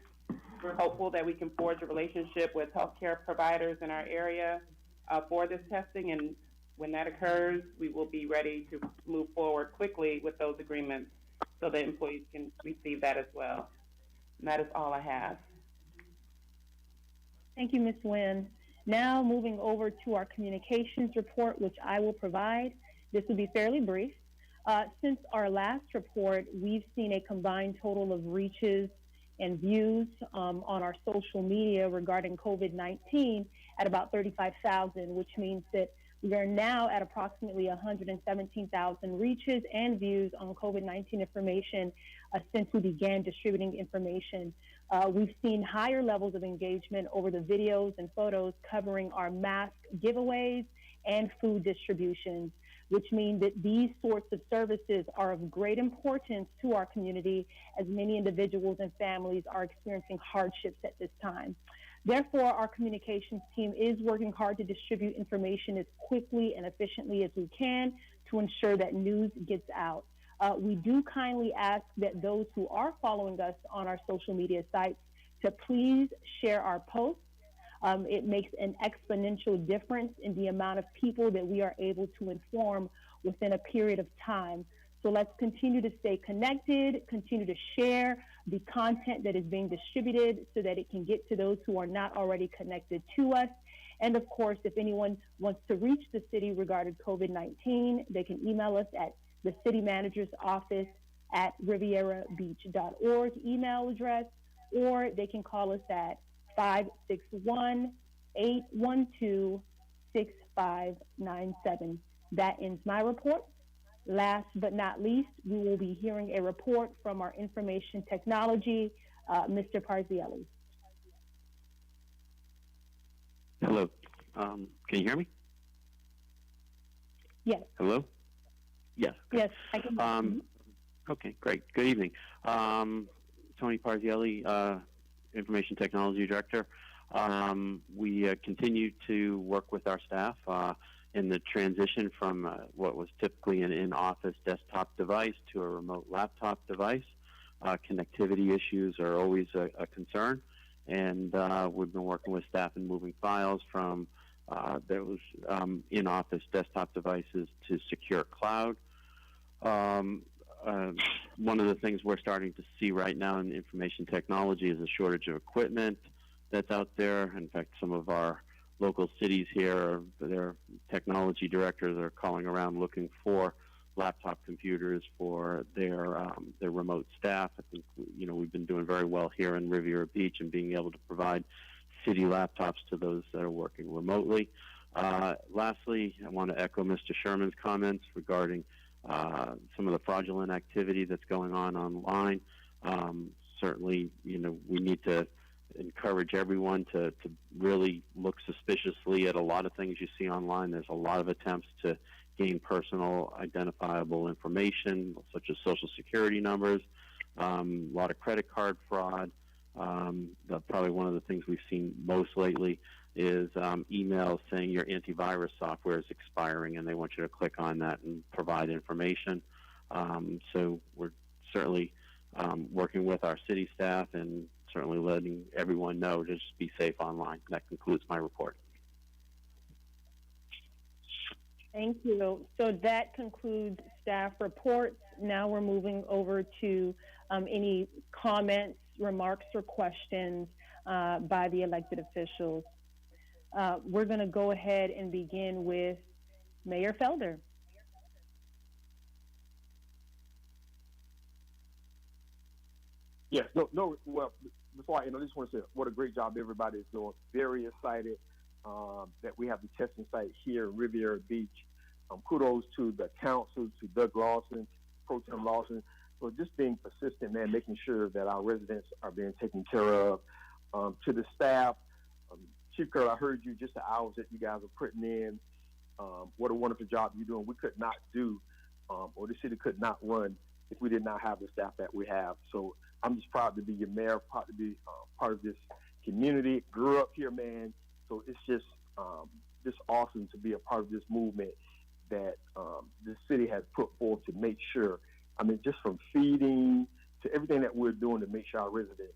We're hopeful that we can forge a relationship with healthcare providers in our area for this testing, and when that occurs, we will be ready to move forward quickly with those agreements so that employees can receive that as well. And that is all I have. Thank you, Ms. Nguyen. Now moving over to our communications report, which I will provide. This will be fairly brief. Since our last report, we've seen a combined total of reaches and views on our social media regarding COVID-19 at about 35,000, which means that we are now at approximately 117,000 reaches and views on COVID-19 information since we began distributing information. We've seen higher levels of engagement over the videos and photos covering our mask giveaways and food distributions, which mean that these sorts of services are of great importance to our community as many individuals and families are experiencing hardships at this time. Therefore, our communications team is working hard to distribute information as quickly and efficiently as we can to ensure that news gets out. We do kindly ask that those who are following us on our social media sites to please share our posts. It makes an exponential difference in the amount of people that we are able to inform within a period of time. So let's continue to stay connected, continue to share the content that is being distributed so that it can get to those who are not already connected to us. And of course, if anyone wants to reach the city regarding COVID-19, they can email us at the city manager's office at rivierabeach.org email address, or they can call us at 561-812-6597. That ends my report. Last but not least, we will be hearing a report from our information technology, Mr. Parzielli. Hello. Can you hear me? Yes. Hello? Yes. Good. Yes, I can. Okay, great. Good evening. Tony Parzielli, Information Technology Director. We continue to work with our staff in the transition from what was typically an in-office desktop device to a remote laptop device. Connectivity issues are always a concern, and we've been working with staff in moving files from those in-office desktop devices to secure cloud. One of the things we're starting to see right now in information technology is a shortage of equipment that's out there. In fact, some of our local cities here, their technology directors are calling around looking for laptop computers for their remote staff. I think we've been doing very well here in Riviera Beach and being able to provide city laptops to those that are working remotely. Lastly, I want to echo Mr. Sherman's comments regarding some of the fraudulent activity that's going on online. Certainly, we need to encourage everyone to really look suspiciously at a lot of things you see online. There's a lot of attempts to gain personal identifiable information, such as social security numbers, a lot of credit card fraud. Probably one of the things we've seen most lately is emails saying your antivirus software is expiring and they want you to click on that and provide information. So we're certainly working with our city staff and certainly letting everyone know to just be safe online. That concludes my report. Thank you. So that concludes staff reports. Now we're moving over to any comments, remarks, or questions by the elected officials. We're going to go ahead and begin with Mayor Felder. Yes, well, before I end, I just want to say what a great job everybody is doing. Very excited that we have the testing site here in Riviera Beach. Kudos to the council, to Doug Lawson, Pro Tem Lawson, for just being persistent, man, making sure that our residents are being taken care of. To the staff, Chief Curl, I heard you just the hours that you guys are putting in. What a wonderful job you're doing. We could not do, or the city could not run if we did not have the staff that we have. So I'm just proud to be your mayor, proud to be part of this community. Grew up here, man. So it's just awesome to be a part of this movement that the city has put forth to make sure. I mean, just from feeding to everything that we're doing to make sure our residents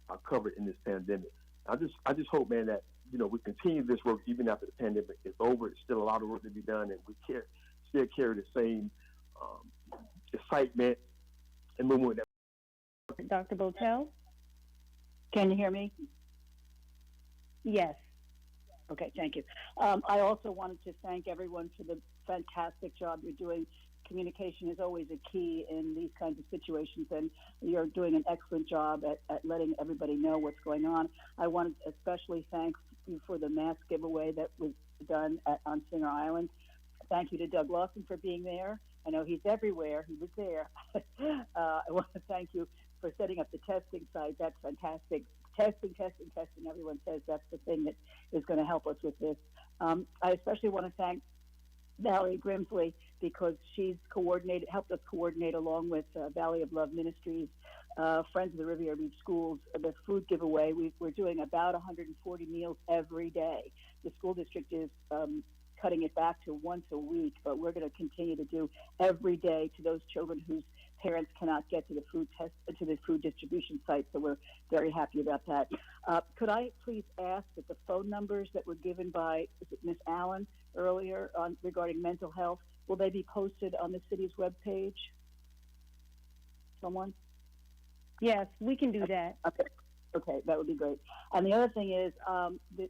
are covered in this pandemic. I just hope, man, that we continue this work even after the pandemic is over. It's still a lot of work to be done, and we still carry the same excitement and movement. Dr. Botel? Can you hear me? Yes. Okay, thank you. I also wanted to thank everyone for the fantastic job you're doing. Communication is always a key in these kinds of situations, and you're doing an excellent job at letting everybody know what's going on. I want to especially thank you for the mask giveaway that was done on Singer Island. Thank you to Doug Lawson for being there. I know he's everywhere. He was there. I want to thank you for setting up the testing site. That's fantastic. Testing. Everyone says that's the thing that is going to help us with this. I especially want to thank Valerie Grimsley because she's helped us coordinate along with Valley of Love Ministries, Friends of the Riviera Beach Schools, the food giveaway. We're doing about 140 meals every day. The school district is cutting it back to once a week, but we're going to continue to do every day to those children whose parents cannot get to the food distribution site. So we're very happy about that. Could I please ask that the phone numbers that were given by Ms. Allen earlier regarding mental health, will they be posted on the city's webpage? Someone? Yes, we can do that. Okay, that would be great. And the other thing is,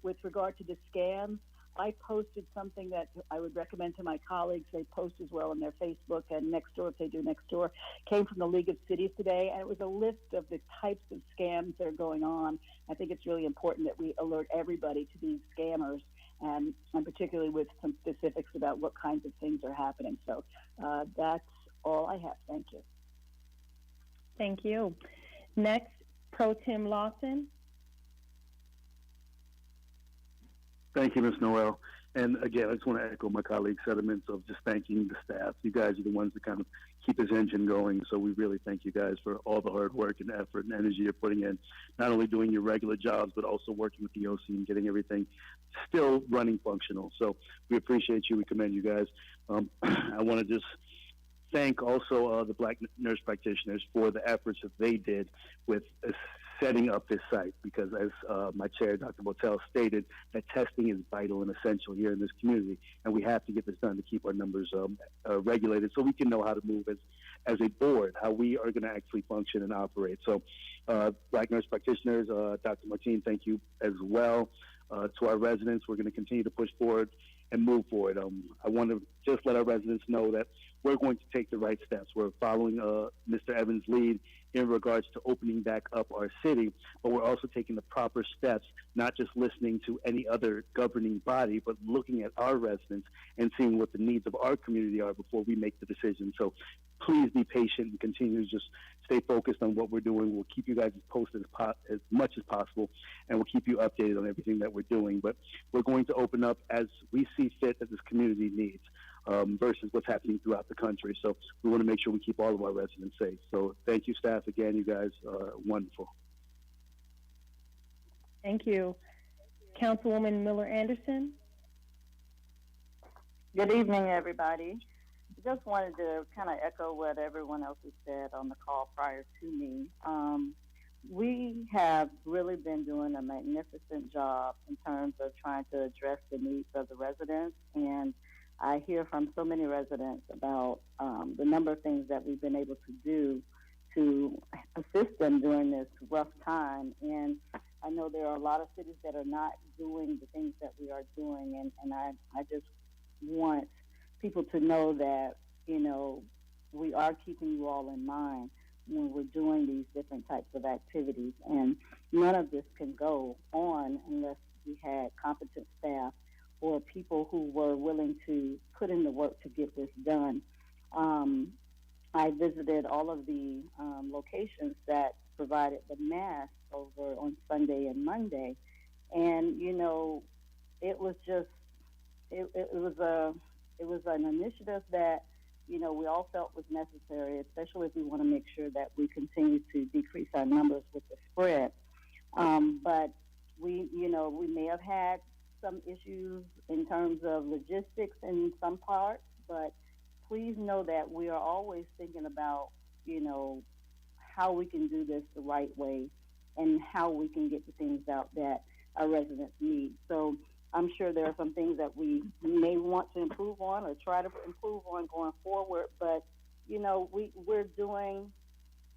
with regard to the scams, I posted something that I would recommend to my colleagues. They post as well on their Facebook and Nextdoor, if they do Nextdoor. Came from the League of Cities today, and it was a list of the types of scams that are going on. I think it's really important that we alert everybody to these scammers, and particularly with some specifics about what kinds of things are happening. So that's all I have. Thank you. Thank you. Next, Pro Tem Lawson. Thank you, Ms. Noel. And again, I just want to echo my colleague's sentiments of just thanking the staff. You guys are the ones that kind of keep this engine going. So we really thank you guys for all the hard work and effort and energy you're putting in, not only doing your regular jobs, but also working with the OC and getting everything still running functional. So we appreciate you. We commend you guys. I want to just thank also the Black nurse practitioners for the efforts that they did with setting up this site, because as my chair, Dr. Botel, stated, that testing is vital and essential here in this community, and we have to get this done to keep our numbers regulated so we can know how to move as a board, how we are going to actually function and operate. So Black nurse practitioners, Dr. Martin, thank you as well. To our residents, we're going to continue to push forward and move forward. I want to just let our residents know that we're going to take the right steps. We're following Mr. Evans' lead in regards to opening back up our city, but we're also taking the proper steps, not just listening to any other governing body, but looking at our residents and seeing what the needs of our community are before we make the decision. So please be patient and continue to just stay focused on what we're doing. We'll keep you guys posted as much as possible, and we'll keep you updated on everything that we're doing. But we're going to open up as we see fit, as this community needs, versus what's happening throughout the country. So we want to make sure we keep all of our residents safe. So thank you, staff. Again, you guys are wonderful. Thank you. Councilwoman Miller Anderson. Good evening, everybody. Just wanted to kind of echo what everyone else has said on the call prior to me. We have really been doing a magnificent job in terms of trying to address the needs of the residents, and I hear from so many residents about the number of things that we've been able to do to assist them during this rough time. And I know there are a lot of cities that are not doing the things that we are doing, and I just want people to know that, you know, we are keeping you all in mind when we're doing these different types of activities. And none of this can go on unless we had competent staff or people who were willing to put in the work to get this done. I visited all of the locations that provided the masks over on Sunday and Monday, and you know, it was just it was an initiative that we all felt was necessary, especially if we want to make sure that we continue to decrease our numbers with the spread. But we may have had some issues in terms of logistics in some parts, but please know that we are always thinking about, how we can do this the right way and how we can get the things out that our residents need. So I'm sure there are some things that we may want to improve on or try to improve on going forward, but, we're doing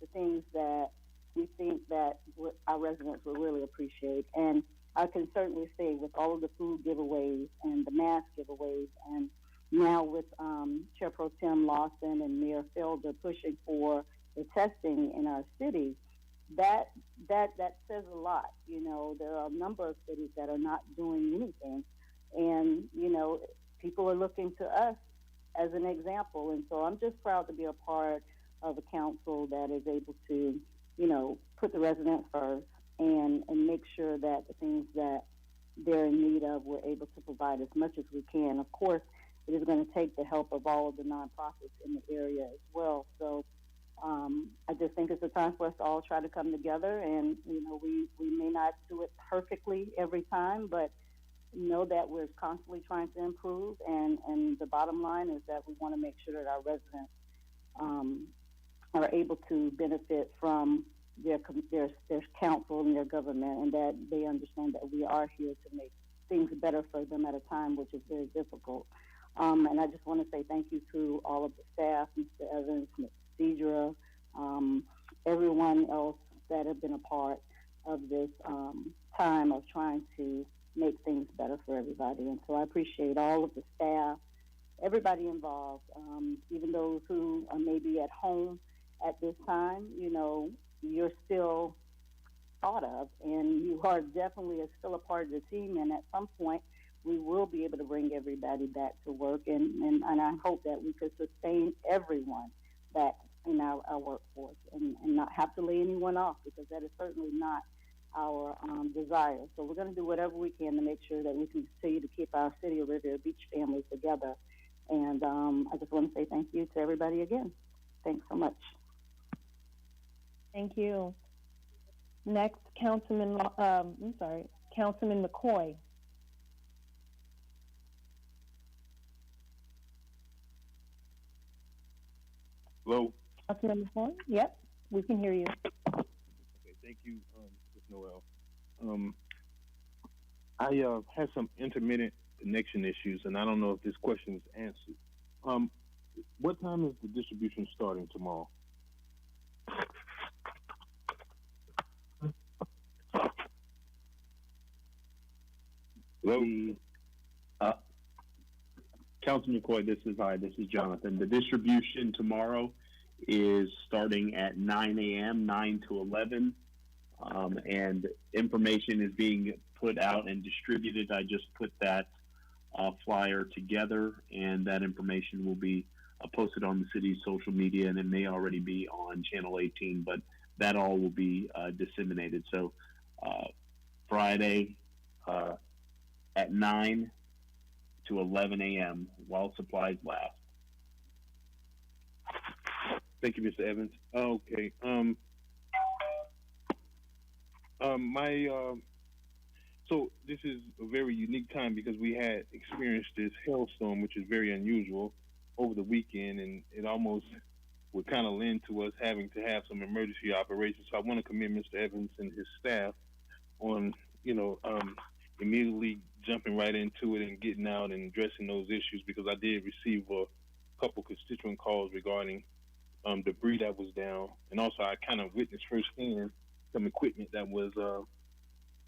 the things that we think that our residents will really appreciate. And I can certainly say with all of the food giveaways and the mask giveaways, and now with Chair Pro Tem Lawson and Mayor Felder pushing for the testing in our city, that says a lot. There are a number of cities that are not doing anything, and people are looking to us as an example. And so I'm just proud to be a part of a council that is able to, put the residents first and make sure that the things that they're in need of, we're able to provide as much as we can. Of course, it is going to take the help of all of the nonprofits in the area as well. So I just think it's a time for us to all try to come together, and we may not do it perfectly every time, but know that we're constantly trying to improve. And the bottom line is that we want to make sure that our residents are able to benefit from their council and their government, and that they understand that we are here to make things better for them at a time which is very difficult. And I just want to say thank you to all of the staff, Mr. Evans, Ms. Deidre, everyone else that have been a part of this time of trying to make things better for everybody. And so I appreciate all of the staff, everybody involved, even those who are maybe at home at this time. You're still thought of, and you are definitely still a part of the team. And at some point, we will be able to bring everybody back to work, and I hope that we could sustain everyone back in our workforce and not have to lay anyone off, because that is certainly not our desire. So we're going to do whatever we can to make sure that we can continue to keep our City of Riviera Beach families together. And I just want to say thank you to everybody again. Thanks so much. Thank you. Next, Councilman McCoy. Hello. Councilman McCoy? Yep, we can hear you. Okay, thank you, Ms. Noel. I had some intermittent connection issues, and I don't know if this question is answered. What time is the distribution starting tomorrow? Hello? Councilman McCoy, this is Jonathan. The distribution tomorrow is starting at 9 a.m., 9 to 11, and information is being put out and distributed. I just put that flyer together, and that information will be posted on the city's social media, and it may already be on Channel 18, but that all will be disseminated. So Friday at 9 to 11 a.m. while supplies last. Thank you, Mr. Evans. Okay. So this is a very unique time because we had experienced this hailstorm, which is very unusual, over the weekend, and it almost would kind of lend to us having to have some emergency operations. So I want to commend Mr. Evans and his staff on, immediately jumping right into it and getting out and addressing those issues, because I did receive a couple constituent calls regarding debris that was down, and also I kind of witnessed firsthand some equipment that was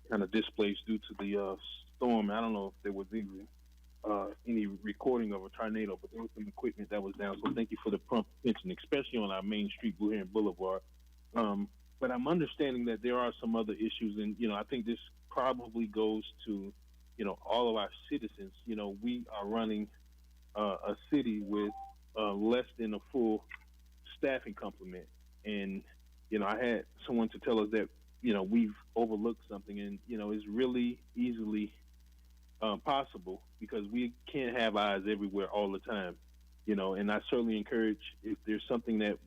kind of displaced due to the storm. I don't know if there was any recording of a tornado, but there was some equipment that was down. So thank you for the prompt attention, especially on our main street, Buchanan Boulevard. But I'm understanding that there are some other issues, and I think this probably goes to all of our citizens. We are running a city with less than a full staffing complement, and I had someone to tell us that we've overlooked something, and it's really easily possible, because we can't have eyes everywhere all the time. and I certainly encourage, if there's something that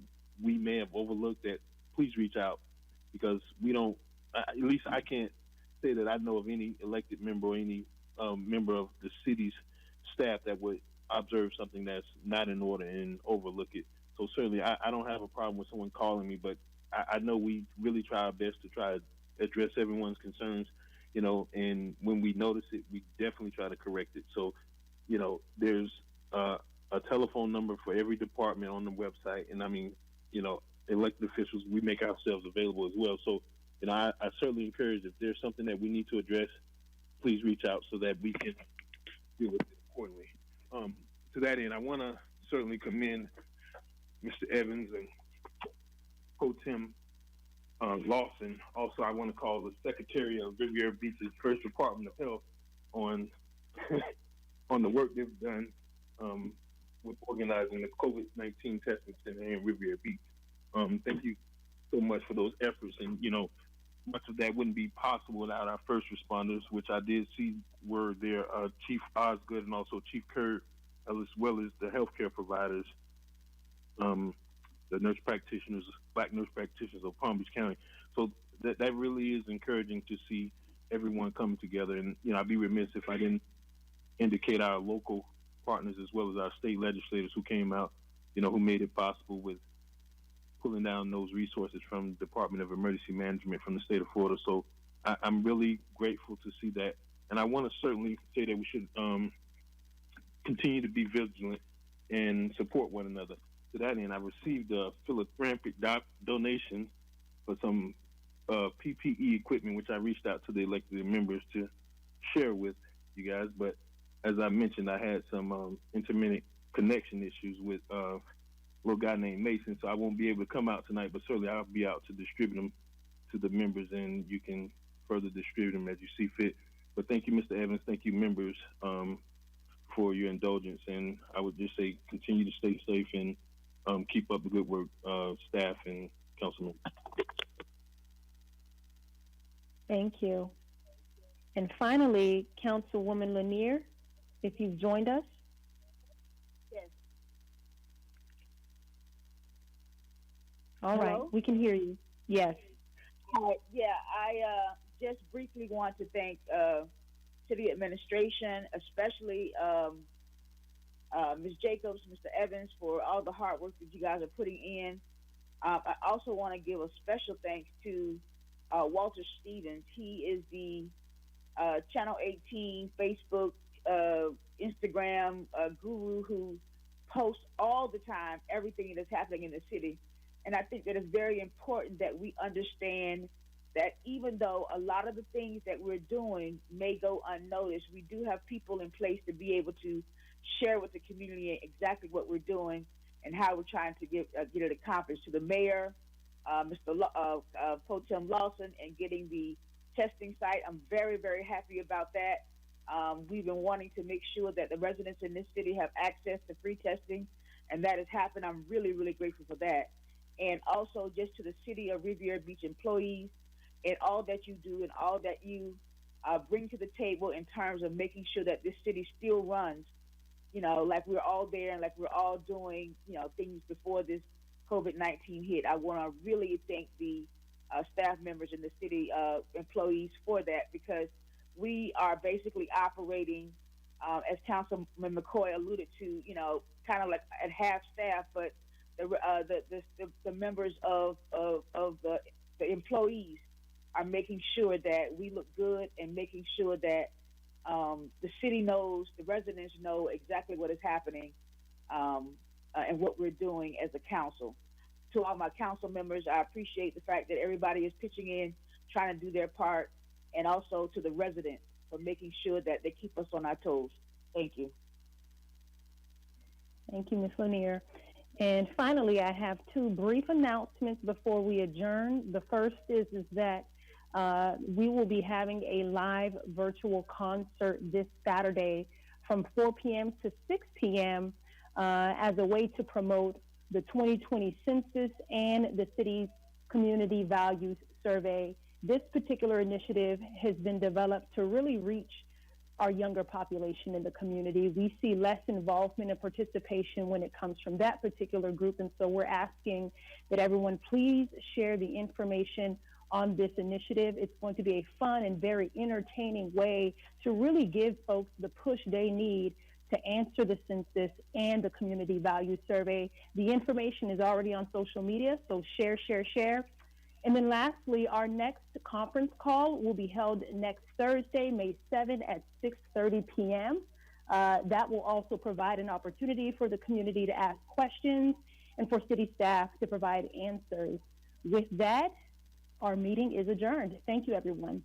we may have overlooked, that please reach out, because we don't, at least I can't say that I know of any elected member or any member of the city's staff that would observe something that's not in order and overlook it. So certainly I don't have a problem with someone calling me, but I know we really try our best to try to address everyone's concerns, and when we notice it, we definitely try to correct it. So, there's a telephone number for every department on the website, and I mean, elected officials, we make ourselves available as well. So, I certainly encourage, if there's something that we need to address, please reach out so that we can deal with it accordingly. To that end, I want to certainly commend Mr. Evans and Pro Tem Lawson. Also, I want to call the Secretary of Riviera Beach's First Department of Health on on the work they've done with organizing the COVID-19 testing center in Riviera Beach. Thank you so much for those efforts, and much of that wouldn't be possible without our first responders, which I did see were there, Chief Osgood and also Chief Kerr, as well as the healthcare providers, the nurse practitioners, Black nurse practitioners of Palm Beach County. So that really is encouraging to see everyone coming together. And I'd be remiss if I didn't indicate our local partners as well as our state legislators who came out, who made it possible with pulling down those resources from the Department of Emergency Management from the state of Florida. So I'm really grateful to see that. And I want to certainly say that we should continue to be vigilant and support one another. To that end, I received a philanthropic donation for some PPE equipment, which I reached out to the elected members to share with you guys. But as I mentioned, I had some intermittent connection issues with a little guy named Mason, so I won't be able to come out tonight, but certainly I'll be out to distribute them to the members, and you can further distribute them as you see fit. But thank you, Mr. Evans. Thank you, members, for your indulgence. And I would just say continue to stay safe and keep up the good work, staff and councilmen. Thank you. And finally, Councilwoman Lanier, if you've joined us. Yes. All right, we can hear you. Yes. Yeah, I just briefly want to thank city administration, especially Ms. Jacobs, Mr. Evans, for all the hard work that you guys are putting in. I also want to give a special thanks to Walter Stevens. He is the Channel 18 Facebook, Instagram guru who posts all the time everything that is happening in the city. And I think that it's very important that we understand that even though a lot of the things that we're doing may go unnoticed, we do have people in place to be able to share with the community exactly what we're doing and how we're trying to get it accomplished. To the mayor, Mr. Pro Tem Lawson, and getting the testing site, I'm very, very happy about that. We've been wanting to make sure that the residents in this city have access to free testing, and that has happened. I'm really, really grateful for that. And also just to the city of Riviera Beach employees and all that you do and all that you bring to the table in terms of making sure that this city still runs, like we're all there and like we're all doing, things before this COVID-19 hit. I want to really thank the staff members and the city employees for that, because we are basically operating, as Councilman McCoy alluded to, kind of like at half staff, but the members of the employees are making sure that we look good and making sure that the city knows, the residents know exactly what is happening and what we're doing as a council. To all my council members, I appreciate the fact that everybody is pitching in, trying to do their part, and also to the residents for making sure that they keep us on our toes. Thank you. Thank you, Ms. Lanier. And finally, I have two brief announcements before we adjourn. The first is that we will be having a live virtual concert this Saturday from 4 p.m. to 6 p.m. As a way to promote the 2020 census and the city's community values survey. This particular initiative has been developed to really reach our younger population in the community. We see less involvement and participation when it comes from that particular group. And so we're asking that everyone please share the information on this initiative. It's going to be a fun and very entertaining way to really give folks the push they need to answer the census and the community value survey. The information is already on social media, so share, share, share. And then lastly, our next conference call will be held next Thursday, May 7th at 6:30 p.m. That will also provide an opportunity for the community to ask questions and for city staff to provide answers. With that, our meeting is adjourned. Thank you, everyone.